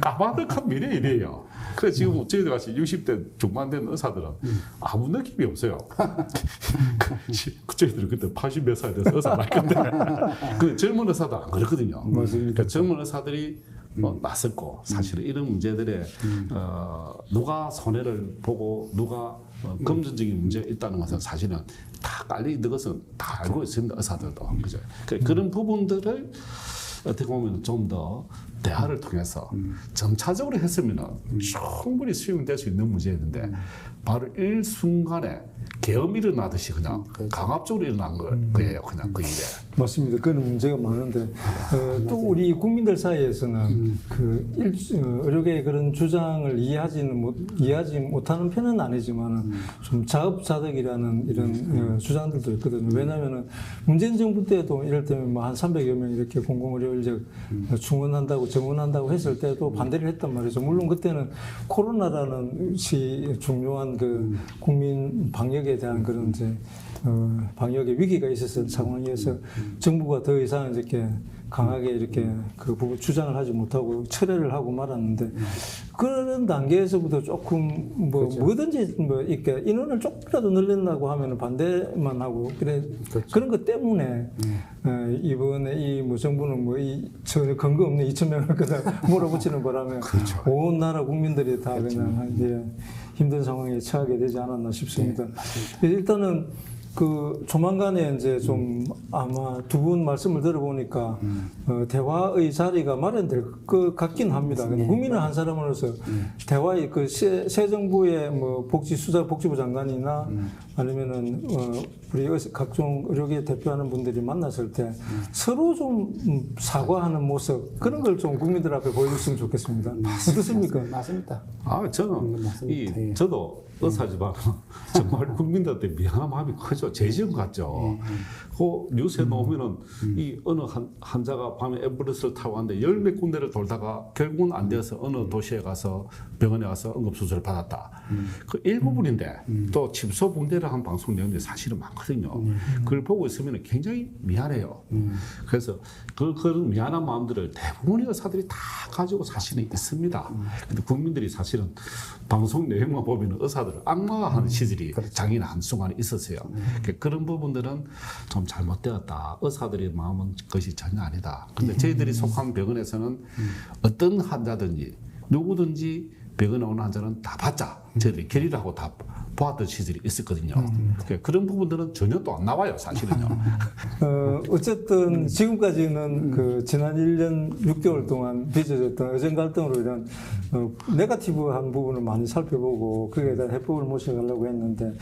까마득한 미래 일이에요. 그래서 지금 저희들 같이 60대 중반 된 의사들은 아무 느낌이 없어요. 저희들은 그때 80몇 살 돼서 의사 날 건데 그 젊은 의사도 안 그렇거든요. 그러니까 젊은 의사들이 낯설고 사실은 이런 문제들에 누가 손해를 보고 누가 금전적인 문제가 있다는 것은 사실은 다 깔려 있는 것은 다 알고 있습니다. 의사들도. 그죠? 그런 부분들을 어떻게 보면 좀 더 대화를 통해서 점차적으로 했으면 충분히 수용될 수 있는 문제였는데 바로 일순간에 계엄이 일어나듯이 그냥 강압적으로 일어난 거예요. 그냥 그 일에. 맞습니다. 그런 문제가 많은데 또 우리 국민들 사이에서는 의료계의 그런 주장을 이해하지 못하는 편은 아니지만 좀 자업자득이라는 이런 주장들도 있거든요. 왜냐하면 문재인 정부 때도 이럴 때면 뭐 한 300여 명 이렇게 공공의료 인력 증원한다고 했을 때도 반대를 했단 말이죠. 물론 그때는 코로나라는 중요한 그 국민 방역에 대한 그런 이제 방역의 위기가 있었을 상황이어서 정부가 더 이상 이렇게 강하게 이렇게 그 부분 주장을 하지 못하고 철회를 하고 말았는데 그런 단계에서부터 조금 뭐 뭐든지 뭐 이렇게 인원을 조금이라도 늘린다고 하면 반대만 하고 그런 것 때문에 이번에 이 뭐 정부는 뭐 이 전혀 근거 없는 2,000명을 그냥 몰아붙이는 바람에 온 나라 국민들이 다 그냥 이제 힘든 상황에 처하게 되지 않았나 싶습니다. 일단은 그 조만간에 이제 좀 아마 두 분 말씀을 들어보니까 대화의 자리가 마련될 것 같긴 합니다. 근데 국민의 한 사람으로서 대화의 그 새 정부의 뭐 복지부 장관이나 아니면은 우리 각종 의료계 대표하는 분들이 만났을 때 서로 좀 사과하는 모습 그런 걸 좀 국민들 앞에 보여줬으면 좋겠습니다. 어떻습니까? 맞습니다. 저는 저도 의사지만 정말 국민들한테 미안한 마음이 크죠. 죄지은 같죠. 그 뉴스에 나오면은 이 어느 환자가 밤에 앰뷸런스를 타고 갔는데 10몇 군데를 돌다가 결국은 안 되어서 어느 도시에 가서 병원에 가서 응급수술을 받았다. 그 일부분인데 또 침소 붕대를 한 방송 내용이 사실은 많거든요. 그걸 보고 있으면 굉장히 미안해요. 그래서 그런 미안한 마음들을 대부분의 의사들이 다 가지고 사실은 있습니다. 근데 국민들이 사실은 방송 내용만 보면 의사들을 악마화하는 시절이 장인 한순간에 있었어요. 그런 부분들은 좀 잘못되었다. 의사들의 마음은 그것이 전혀 아니다. 근데 저희들이 속한 병원에서는 어떤 환자든지 누구든지 병원에 오는 환자는 다 받자. 저희들이 결의를 하고 다 보았던 시절이 있었거든요. 그런 부분들은 전혀 또 안 나와요, 사실은요. 어쨌든 지금까지는 그 지난 1년 6개월 동안 빚어졌던 의정 갈등으로 인한 네거티브한 부분을 많이 살펴보고 거기에 대한 해법을 모셔가려고 했는데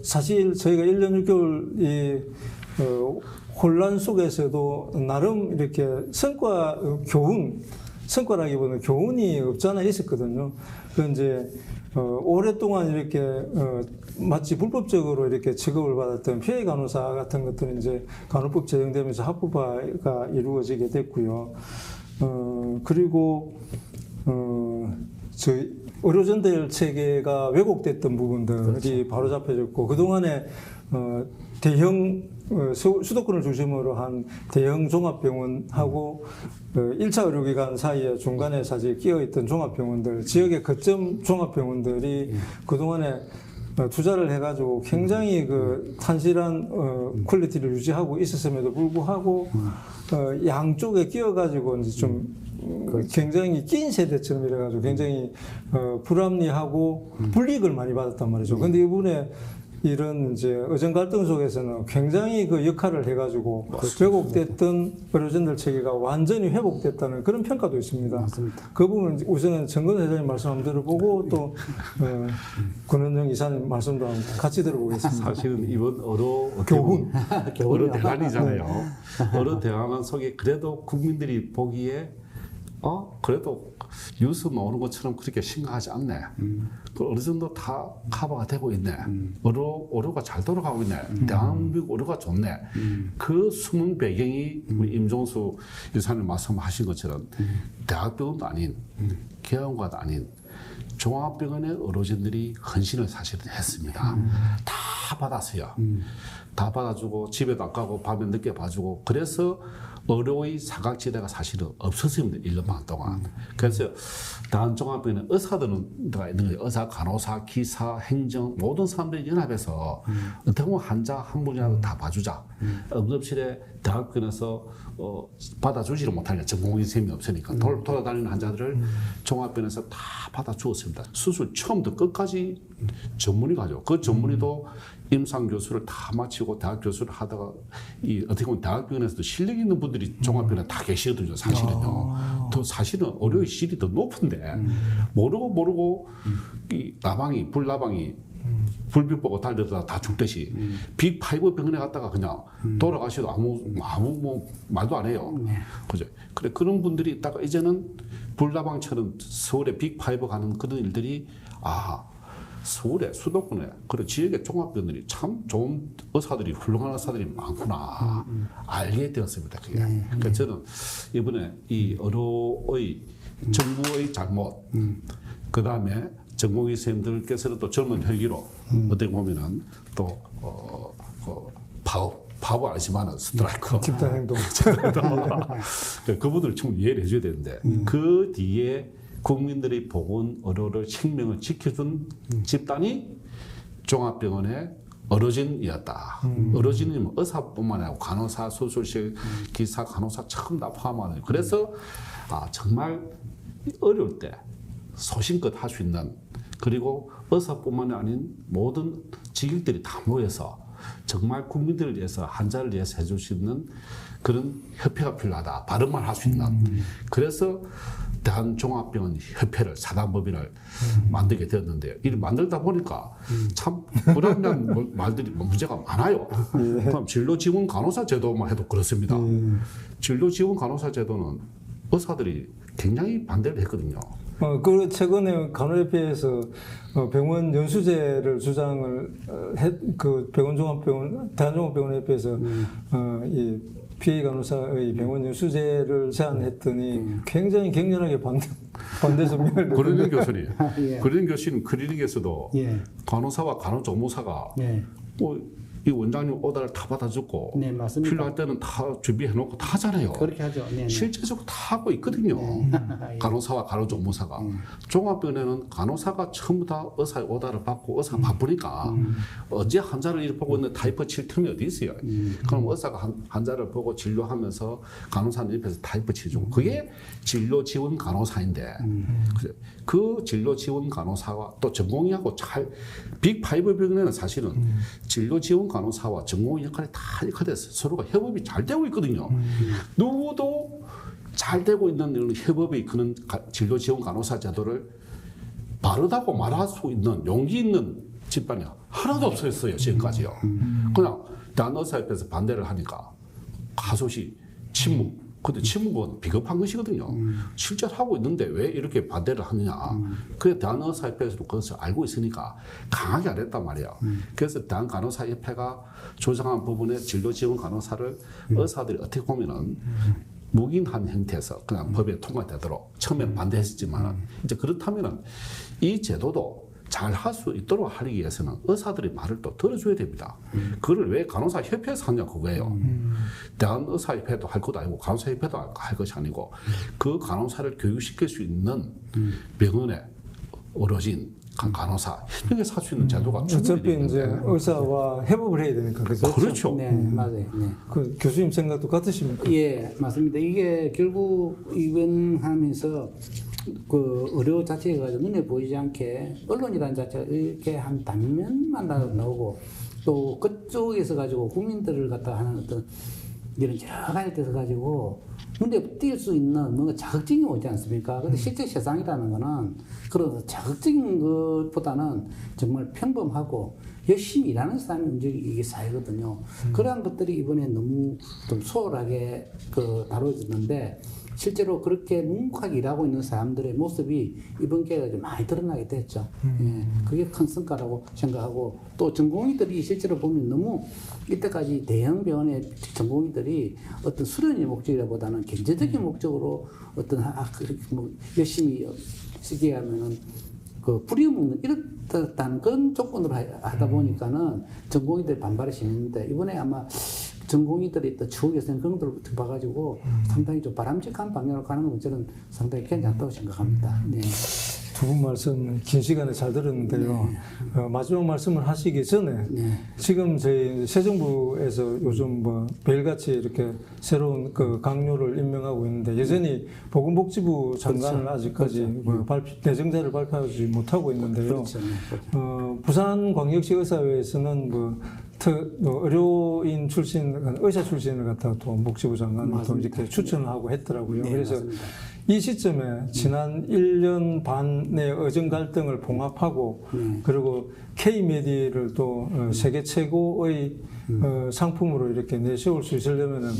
사실 저희가 1년 6개월 혼란 속에서도 나름 이렇게 성과라기보다는 교훈이 없잖아 있었거든요. 그 이제 오랫동안 이렇게 마치 불법적으로 이렇게 취급을 받았던 피해 간호사 같은 것들은 이제 간호법 제정되면서 합법화가 이루어지게 됐고요. 그리고 저희 의료전달 체계가 왜곡됐던 부분들이 바로 잡혀졌고 그동안에 대형 수도권을 중심으로 한 대형 종합병원하고 1차 의료기관 사이에 중간에 사실 끼어있던 종합병원들, 지역의 거점 종합병원들이 그동안에 투자를 해가지고 굉장히 그 탄실한 퀄리티를 유지하고 있었음에도 불구하고 양쪽에 끼어가지고 이제 좀 굉장히 끼인 세대처럼 이래가지고 굉장히 불합리하고 불이익을 많이 받았단 말이죠. 근데 이번에 이런 이제 의정 갈등 속에서는 굉장히 그 역할을 해가지고 왜곡됐던 의료전달 체계가 완전히 회복됐다는 그런 평가도 있습니다. 맞습니다. 그 부분 우선은 정근 회장님 말씀 한번 들어보고 또 권은영 이사님 말씀도 한번 같이 들어보겠습니다. 사실은 이번 교훈. 의료 대란이잖아요. 의료 대란 속에 그래도 국민들이 보기에 그래도 뉴스 나오는 것처럼 그렇게 심각하지 않네. 그 어느 정도 다 커버가 되고 있네. 의료가 잘 돌아가고 있네. 대한민국 의료가 좋네. 그 숨은 배경이 우리 임종수 이사님 말씀하신 것처럼 대학병원도 아닌 개원과도 아닌 종합병원의 의료진들이 헌신을 사실은 했습니다. 다 받았어요. 다 받아주고 집에도 안 가고 밤에 늦게 봐주고 그래서 의료의 사각지대가 사실은 없었습니다. 1년 반 동안. 그래서 대한종합병원에 의사들은 들어가 있는 거예요. 의사, 간호사, 기사, 행정 모든 사람들이 연합해서 어떻게 보면 환자 한 분이라도 다 봐주자. 응급실에 대학병원에서 받아주지를 못하니까 전공의 셈이 없으니까 돌아다니는 환자들을 종합병원에서 다 받아주었습니다. 수술 처음부터 끝까지 전문의 가죠. 그 전문의도 임상 교수를 다 마치고 대학 교수를 하다가 어떻게 보면 대학병원에서도 실력 있는 분들이 종합병원에 다 계시거든요. 사실은요. 더 사실은 의료의 질이 더 높은데 모르고 이 나방이 불나방이 불빛 보고 달려들다 다 죽듯이 빅5 병원에 갔다가 그냥 돌아가셔도 아무 뭐 말도 안 해요. 그죠? 그래 그런 분들이 있다가 이제는 불나방처럼 서울에 빅5 가는 그런 일들이 서울에 수도권에 그리고 지역의 종합병원들이 참 좋은 의사들이 훌륭한 의사들이 많구나 알게 되었습니다. 그게. 그러니까 저는 이번에 이 의료의 정부의 잘못 그 다음에 전공의 선생님들께서는 또 젊은 혈기로 어떻게 보면은 또 파업 아니지만은 스트라이크 집단 행동. 그분들 좀 이해를 해줘야 되는데 그 뒤에 국민들의 보건 의료를 생명을 지켜준 집단이 종합병원의 의료진이었다. 의료진이면 의사뿐만 아니라 간호사, 수술실 기사, 간호사 처음 다 포함하는. 그래서 정말 어려울 때 소신껏 할 수 있는 그리고 의사뿐만 아닌 모든 직역들이 다 모여서 정말 국민들을 위해서 환자를 위해서 해줄 수 있는 그런 협회가 필요하다. 발음만 할 수 있는. 그래서 대한종합병원 협회를 사단법인을 만들게 되었는데요. 이를 만들다 보니까 참 불합리한 말들이 문제가 많아요. 그럼 진로지원 간호사 제도만 해도 그렇습니다. 진로지원 간호사 제도는 의사들이 굉장히 반대를 했거든요. 그 최근에 간호협회에서 병원 연수제를 주장을 그 대한종합병원협회에서 이 피해 간호사의 병원 연수제를 제안했더니 굉장히 격렬하게 반대 성명을 그런 교수님, 그런 교수님 클리닉에서도 간호사와 간호조무사가 이 원장님 오다를 다 받아주고 필요할 때는 다 준비해놓고 다 하잖아요. 그렇게 하죠. 실제적으로 다 하고 있거든요. 간호사와 간호조무사가. 종합병원에는 간호사가 전부 다 의사의 오다를 받고 의사가 바쁘니까 언제 환자를 이렇게 보고 있는 타이퍼 칠 틈이 어디 있어요. 그럼 의사가 환자를 보고 진료하면서 간호사는 옆에서 타이퍼 치주고 그게 진로 지원 간호사인데 그 진로 지원 간호사와 또 전공의하고 빅5 병원에는 사실은 진로 지원 간호사와 전공의 역할이 다 이렇게 돼서 서로가 협업이 잘 되고 있거든요. 누구도 잘 되고 있는 이런 협업의 그런 진로 지원 간호사 제도를 바르다고 말할 수 있는 용기 있는 집단이 하나도 없었어요. 지금까지요. 그냥 대한의사협회에서 반대를 하니까 가소시 침묵. 근데 침묵은 비겁한 것이거든요. 실제로 하고 있는데 왜 이렇게 반대를 하느냐. 그래 대한의사협회에서도 그것을 알고 있으니까 강하게 안 했단 말이에요. 그래서 대한간호사협회가 조정한 부분에 진로지원 간호사를 의사들이 어떻게 보면은 묵인한 형태에서 그냥 법에 통과되도록 처음에 반대했지만은 이제 그렇다면은 이 제도도 잘 할 수 있도록 하기 위해서는 의사들의 말을 또 들어줘야 됩니다. 그걸 왜 간호사협회에서 하냐 그거예요. 대한의사협회도 할 것도 아니고 간호사협회도 할 것이 아니고 그 간호사를 교육시킬 수 있는 병원의 의료진, 간호사 협력해서 할 수 있는 제도가 어차피 이제 의사와 협업을 해야 되니까 그렇죠. 그렇죠. 네, 맞아요. 그 교수님 생각도 같으십니까? 예, 맞습니다. 이게 결국 입원하면서 그 의료 자체가 눈에 보이지 않게 언론이라는 자체가 이렇게 한 단면만 나오고 또 그쪽에서 가지고 국민들을 갖다 하는 어떤 이런 여러 가지 데서 가지고 눈에 띌 수 있는 뭔가 자극적인 거 오지 않습니까? 근데 실제 세상이라는 거는 그런 자극적인 것보다는 정말 평범하고 열심히 일하는 사람이 움직이 이게 사회거든요. 그러한 것들이 이번에 너무 좀 소홀하게 다뤄졌는데 실제로 그렇게 묵묵하게 일하고 있는 사람들의 모습이 이번 기회가 좀 많이 드러나게 됐죠. 예, 그게 큰 성과라고 생각하고 또 전공의들이 실제로 보면 너무 이때까지 대형 병원의 전공의들이 어떤 수련의 목적이라보다는 경제적인 목적으로 어떤 뭐 열심히 쓰게 하면은 그 부려먹는 이렇다는 그런 조건으로 하다 보니까는 전공의들이 반발이 심했는데 이번에 아마 전공의들이 또 추후 개선 그런 것들을 봐가지고 상당히 좀 바람직한 방향으로 가는 건 저는 상당히 괜찮다고 생각합니다. 네. 두 분 말씀 긴 시간에 잘 들었는데요. 마지막 말씀을 하시기 전에 지금 저희 새 정부에서 요즘 뭐 매일같이 이렇게 새로운 그 강요를 임명하고 있는데 여전히 보건복지부 장관을 아직까지 뭐 내정자를 발표하지 못하고 있는데요. 부산광역시 의사회에서는 뭐 의료인 출신, 의사 출신을 갖다가 또 복지부 장관을 또 이렇게 추천을 하고 했더라고요. 네, 그래서 맞습니다. 이 시점에 지난 1년 반의 의정 갈등을 봉합하고 그리고 K-메디를 또 세계 최고의 상품으로 이렇게 내세울 수 있으려면은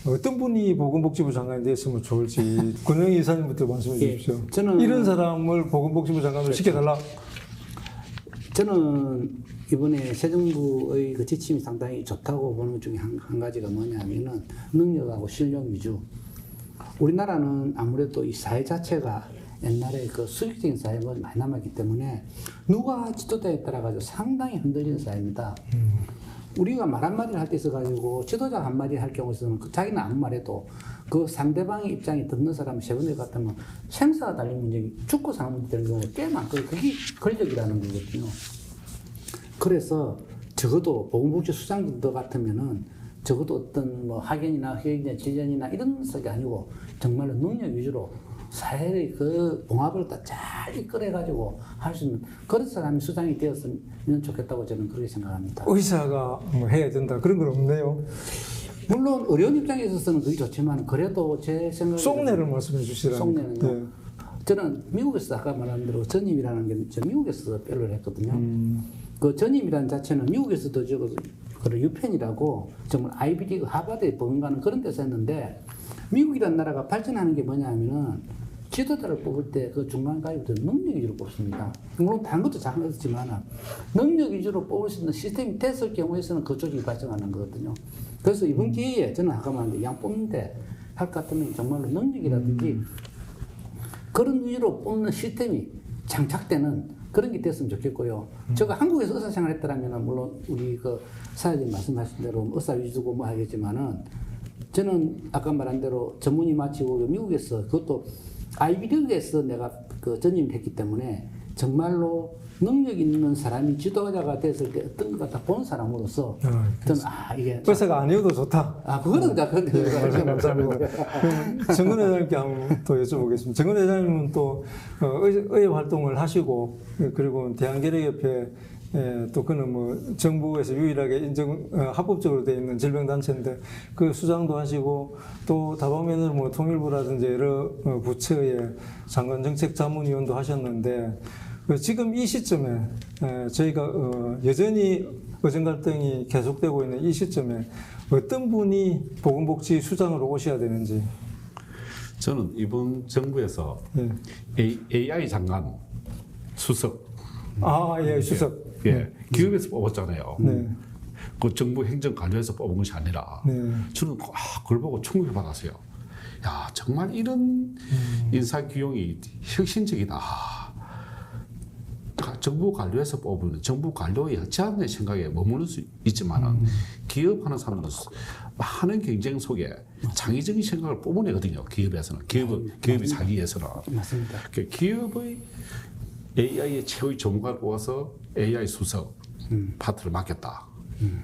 어떤 분이 보건복지부 장관이 됐으면 좋을지 권영희 이사님부터 말씀해 주십시오. 저는 이런 사람을 보건복지부 장관으로 시켜달라. 저는 이번에 새 정부의 그 지침이 상당히 좋다고 보는 것 중에 한 가지가 뭐냐면은 능력하고 실력 위주. 우리나라는 아무래도 이 사회 자체가 옛날에 그 수직적인 사회가 많이 남았기 때문에 누가 지도자에 따라 가지고 상당히 흔들리는 사회입니다. 우리가 말 한마디를 할 때 있어가지고 지도자 한마디 할 경우에는 자기는 아무 말해도 그 상대방의 입장에 듣는 사람이 세 번째 같으면 생사가 달린 문제이 죽고 사는 문제 되는 경우가 꽤 많거든요. 그게 권력이라는 거거든요. 그래서 적어도 보건복지 수장님들 같으면은 적어도 어떤 뭐 학연이나 회의나 지전이나 이런 것이 아니고 정말로 능력 위주로 사회의 그 봉합을 다 잘 이끌어가지고 할 수 있는 그런 사람이 수장이 되었으면 좋겠다고 저는 그렇게 생각합니다. 의사가 뭐 해야 된다 그런 건 없네요. 물론 의료인 입장에 있어서는 그게 좋지만 그래도 제 생각에 속내를 말씀해 주시라니까. 속내는요. 네. 저는 미국에서 아까 말한 대로 전임이라는 게 저 미국에서 별로를 했거든요. 그 전임이라는 자체는 미국에서도 저거 그 유펜이라고 정말 아이비리그 하버드에 버금가는 그런 데서 했는데 미국이라는 나라가 발전하는 게 뭐냐 하면은 지도자를 뽑을 때 그 중간 가입부터 능력 위주로 뽑습니다. 물론 다른 것도 잘했지만 능력 위주로 뽑을 수 있는 시스템이 됐을 경우에서는 그쪽이 발전하는 거거든요. 그래서 이번 기회에 저는 아까 말한 양 뽑는데 할 것 같으면 정말로 능력이라든지 그런 위주로 뽑는 시스템이 장착되는 그런 게 됐으면 좋겠고요. 제가 한국에서 의사 생활 했더라면 물론 우리 그 사회자님 말씀하신 대로 의사 위주고 뭐 하겠지만은 저는 아까 말한 대로 전문의 마치고 미국에서 그것도 아이비리그에서 내가 그 전임을 했기 때문에 정말로 능력 있는 사람이 지도자가 됐을 때 어떤 것 같다 본 사람으로서 저는 이게 의사가 아니어도 좋다. 그거는 다 그런데 감사합니다. 정근 회장님께 한번 또 여쭤보겠습니다. 정근 회장님은 또 의회 활동을 하시고 그리고 대한계력협회 또 그는 뭐 정부에서 유일하게 인정 합법적으로 되어 있는 질병단체인데 그 수장도 하시고 또 다방면으로 뭐 통일부라든지 여러 부처의 장관정책자문위원도 하셨는데 지금 이 시점에 저희가 여전히 의정 갈등이 계속되고 있는 이 시점에 어떤 분이 보건복지 수장으로 오셔야 되는지. 저는 이번 정부에서 AI 장관 수석 예, 수석. 기업에서 뽑았잖아요. 네. 그 정부 행정관료에서 뽑은 것이 아니라 저는 그걸 보고 충격을 받았어요. 야, 정말 이런 인사 기용이 혁신적이다. 정부 관료에서 뽑으면 정부 관료의 여차하는 생각에 머무를 수 있지만 기업하는 사람은 많은 경쟁 속에 창의적인 생각을 뽑아내거든요. 기업에서는 기업이 살기 위해서는. 맞습니다. 기업의 AI의 최고의 전문가를 뽑아서 AI 수석 파트를 맡겼다.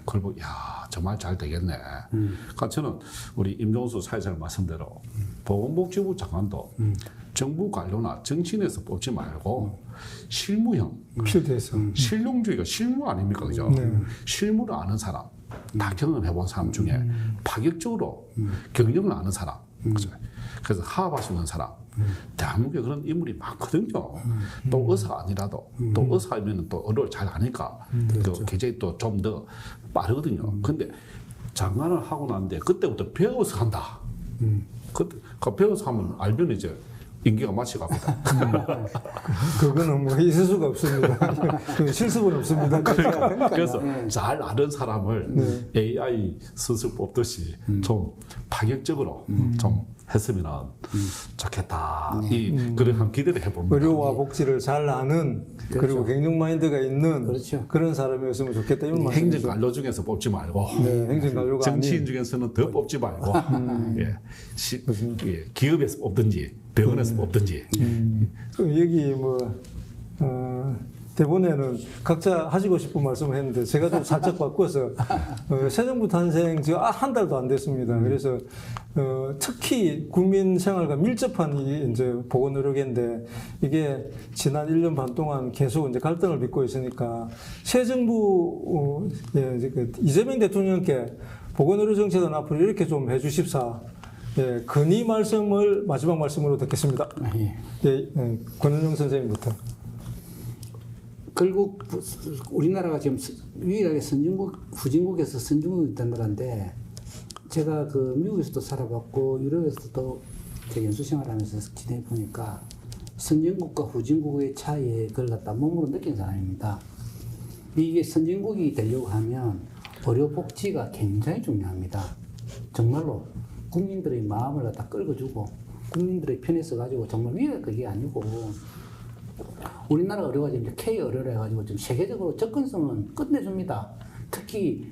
그걸 보고 야 정말 잘 되겠네. 그러니까 저는 우리 임종수 사회자님 말씀대로 보건복지부 장관도 정부 관료나 정치인에서 뽑지 말고 실무형, 필드에서 실용주의가 실무 아닙니까, 그죠? 실무를 아는 사람, 다 경험해본 사람 중에 파격적으로 경영을 아는 사람, 그죠? 그래서 하합할 수 있는 사람. 대한민국에 그런 인물이 많거든요. 또 의사가 아니라도 또 의사이면 또 의료를 잘 아니까 또 굉장히 또 좀 더 빠르거든요. 근데 장관을 하고 났는데 그때부터 배워서 한다. 그 배워서 하면 알면 이제 인기가 마치 갑니다. 그거는 뭐 있을 수가 없습니다. 그 실습은 없습니다. 그래서 잘 아는 사람을 AI 수술 뽑듯이 좀 파격적으로 좀 했으면 좋겠다. 그런 한 기대를 해봅니다. 의료와 복지를 잘 아는 그리고 경영 마인드가 있는 그렇죠. 그런 사람이었으면 좋겠다 이런 말씀이죠. 행정관료 중에서 뽑지 말고 네, 행정관료가 정치인 아닌 중에서는 더 뽑지 말고 예, 기업에서 뽑든지 병원에서 뽑든지 여기 뭐 대본에는 각자 하시고 싶은 말씀을 했는데 제가 좀 살짝 바꿔서 새 정부 탄생 지금 한 달도 안 됐습니다. 그래서 특히 국민 생활과 밀접한 이 이제 보건의료계인데 이게 지난 1년 반 동안 계속 이제 갈등을 빚고 있으니까 새 정부 이제 그 이재명 대통령께 보건의료 정책은 앞으로 이렇게 좀 해주십사. 예, 건의 말씀을 마지막 말씀으로 듣겠습니다. 권은영 선생님부터. 결국 우리나라가 지금 유일하게 선진국, 후진국에서 선진국이 된 나라인데 제가 그 미국에서도 살아봤고 유럽에서도 연수 생활하면서 지내 보니까 선진국과 후진국의 차이에 그걸 갖다 몸으로 느낀 사람입니다. 이게 선진국이 되려고 하면 의료복지가 굉장히 중요합니다. 정말로 국민들의 마음을 갖다 끌어주고 국민들의 편에 서가지고 정말 위에 그게 아니고 우리나라 의료가 지금 K 의료라 해가지고 지금 세계적으로 접근성은 끝내줍니다. 특히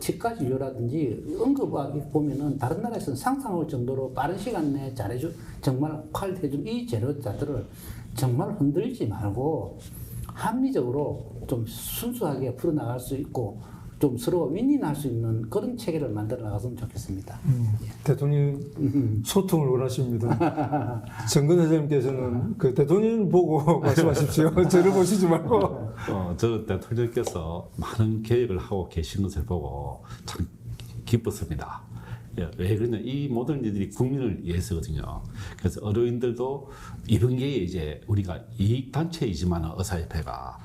치과 진료라든지 응급하기 보면은 다른 나라에서는 상상할 정도로 빠른 시간 내에 잘해주 정말 퀄리티 해준 이 재료자들을 정말 흔들지 말고 합리적으로 좀 순수하게 풀어나갈 수 있고 좀 서로 윈윈할 수 있는 그런 체계를 만들어 나갔으면 좋겠습니다. 대통령 소통을 원하십니다. 정근 회장님께서는 그 대통령 보고 말씀하십시오. 저를 보시지 말고. 저 대통령께서 많은 계획을 하고 계신 것을 보고 참 기뻤습니다. 왜 그러냐, 이 모든 일들이 국민을 위해서거든요. 그래서 의료인들도 이번 기회에 이제 우리가 이익단체이지만 의사협회가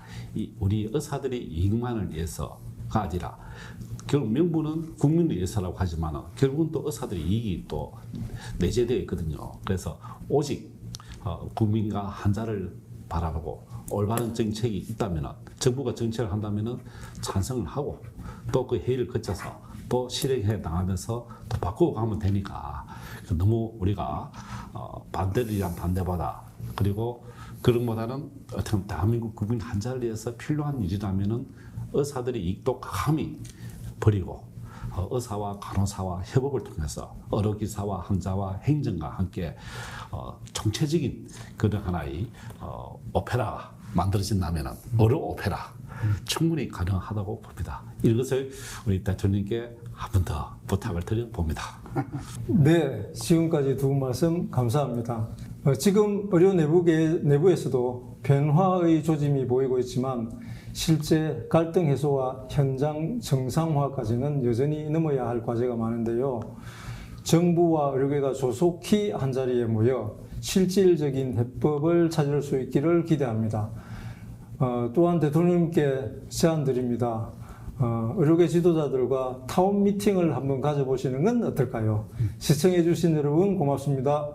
우리 의사들이 이익만을 위해서 아니라 결국 명분은 국민을 위해서라고 하지만 결국은 또 의사들의 이익이 또 내재되어 있거든요. 그래서 오직 국민과 환자를 바라보고 올바른 정책이 있다면 정부가 정책을 한다면 찬성을 하고 또 그 회의를 거쳐서 또 실행해 나가면서 또 바꾸고 가면 되니까 너무 우리가 반대를 위한 반대보다 그리고 그런 보다는 어떤 대한민국 국민 환자를 위해서 필요한 일이라면은 의사들의 이익도 감히 버리고 의사와 간호사와 협업을 통해서 의료기사와 환자와 행정과 함께 총체적인 그런 하나의 오페라가 만들어진다면 의료 오페라 충분히 가능하다고 봅니다. 이것을 우리 대통령께 한 번 더 부탁을 드려봅니다. 네, 지금까지 두 말씀 감사합니다. 지금 의료 내부에서도 변화의 조짐이 보이고 있지만 실제 갈등 해소와 현장 정상화까지는 여전히 넘어야 할 과제가 많은데요. 정부와 의료계가 조속히 한자리에 모여 실질적인 해법을 찾을 수 있기를 기대합니다. 또한 대통령님께 제안드립니다. 의료계 지도자들과 타운 미팅을 한번 가져보시는 건 어떨까요? 시청해 주신 여러분 고맙습니다.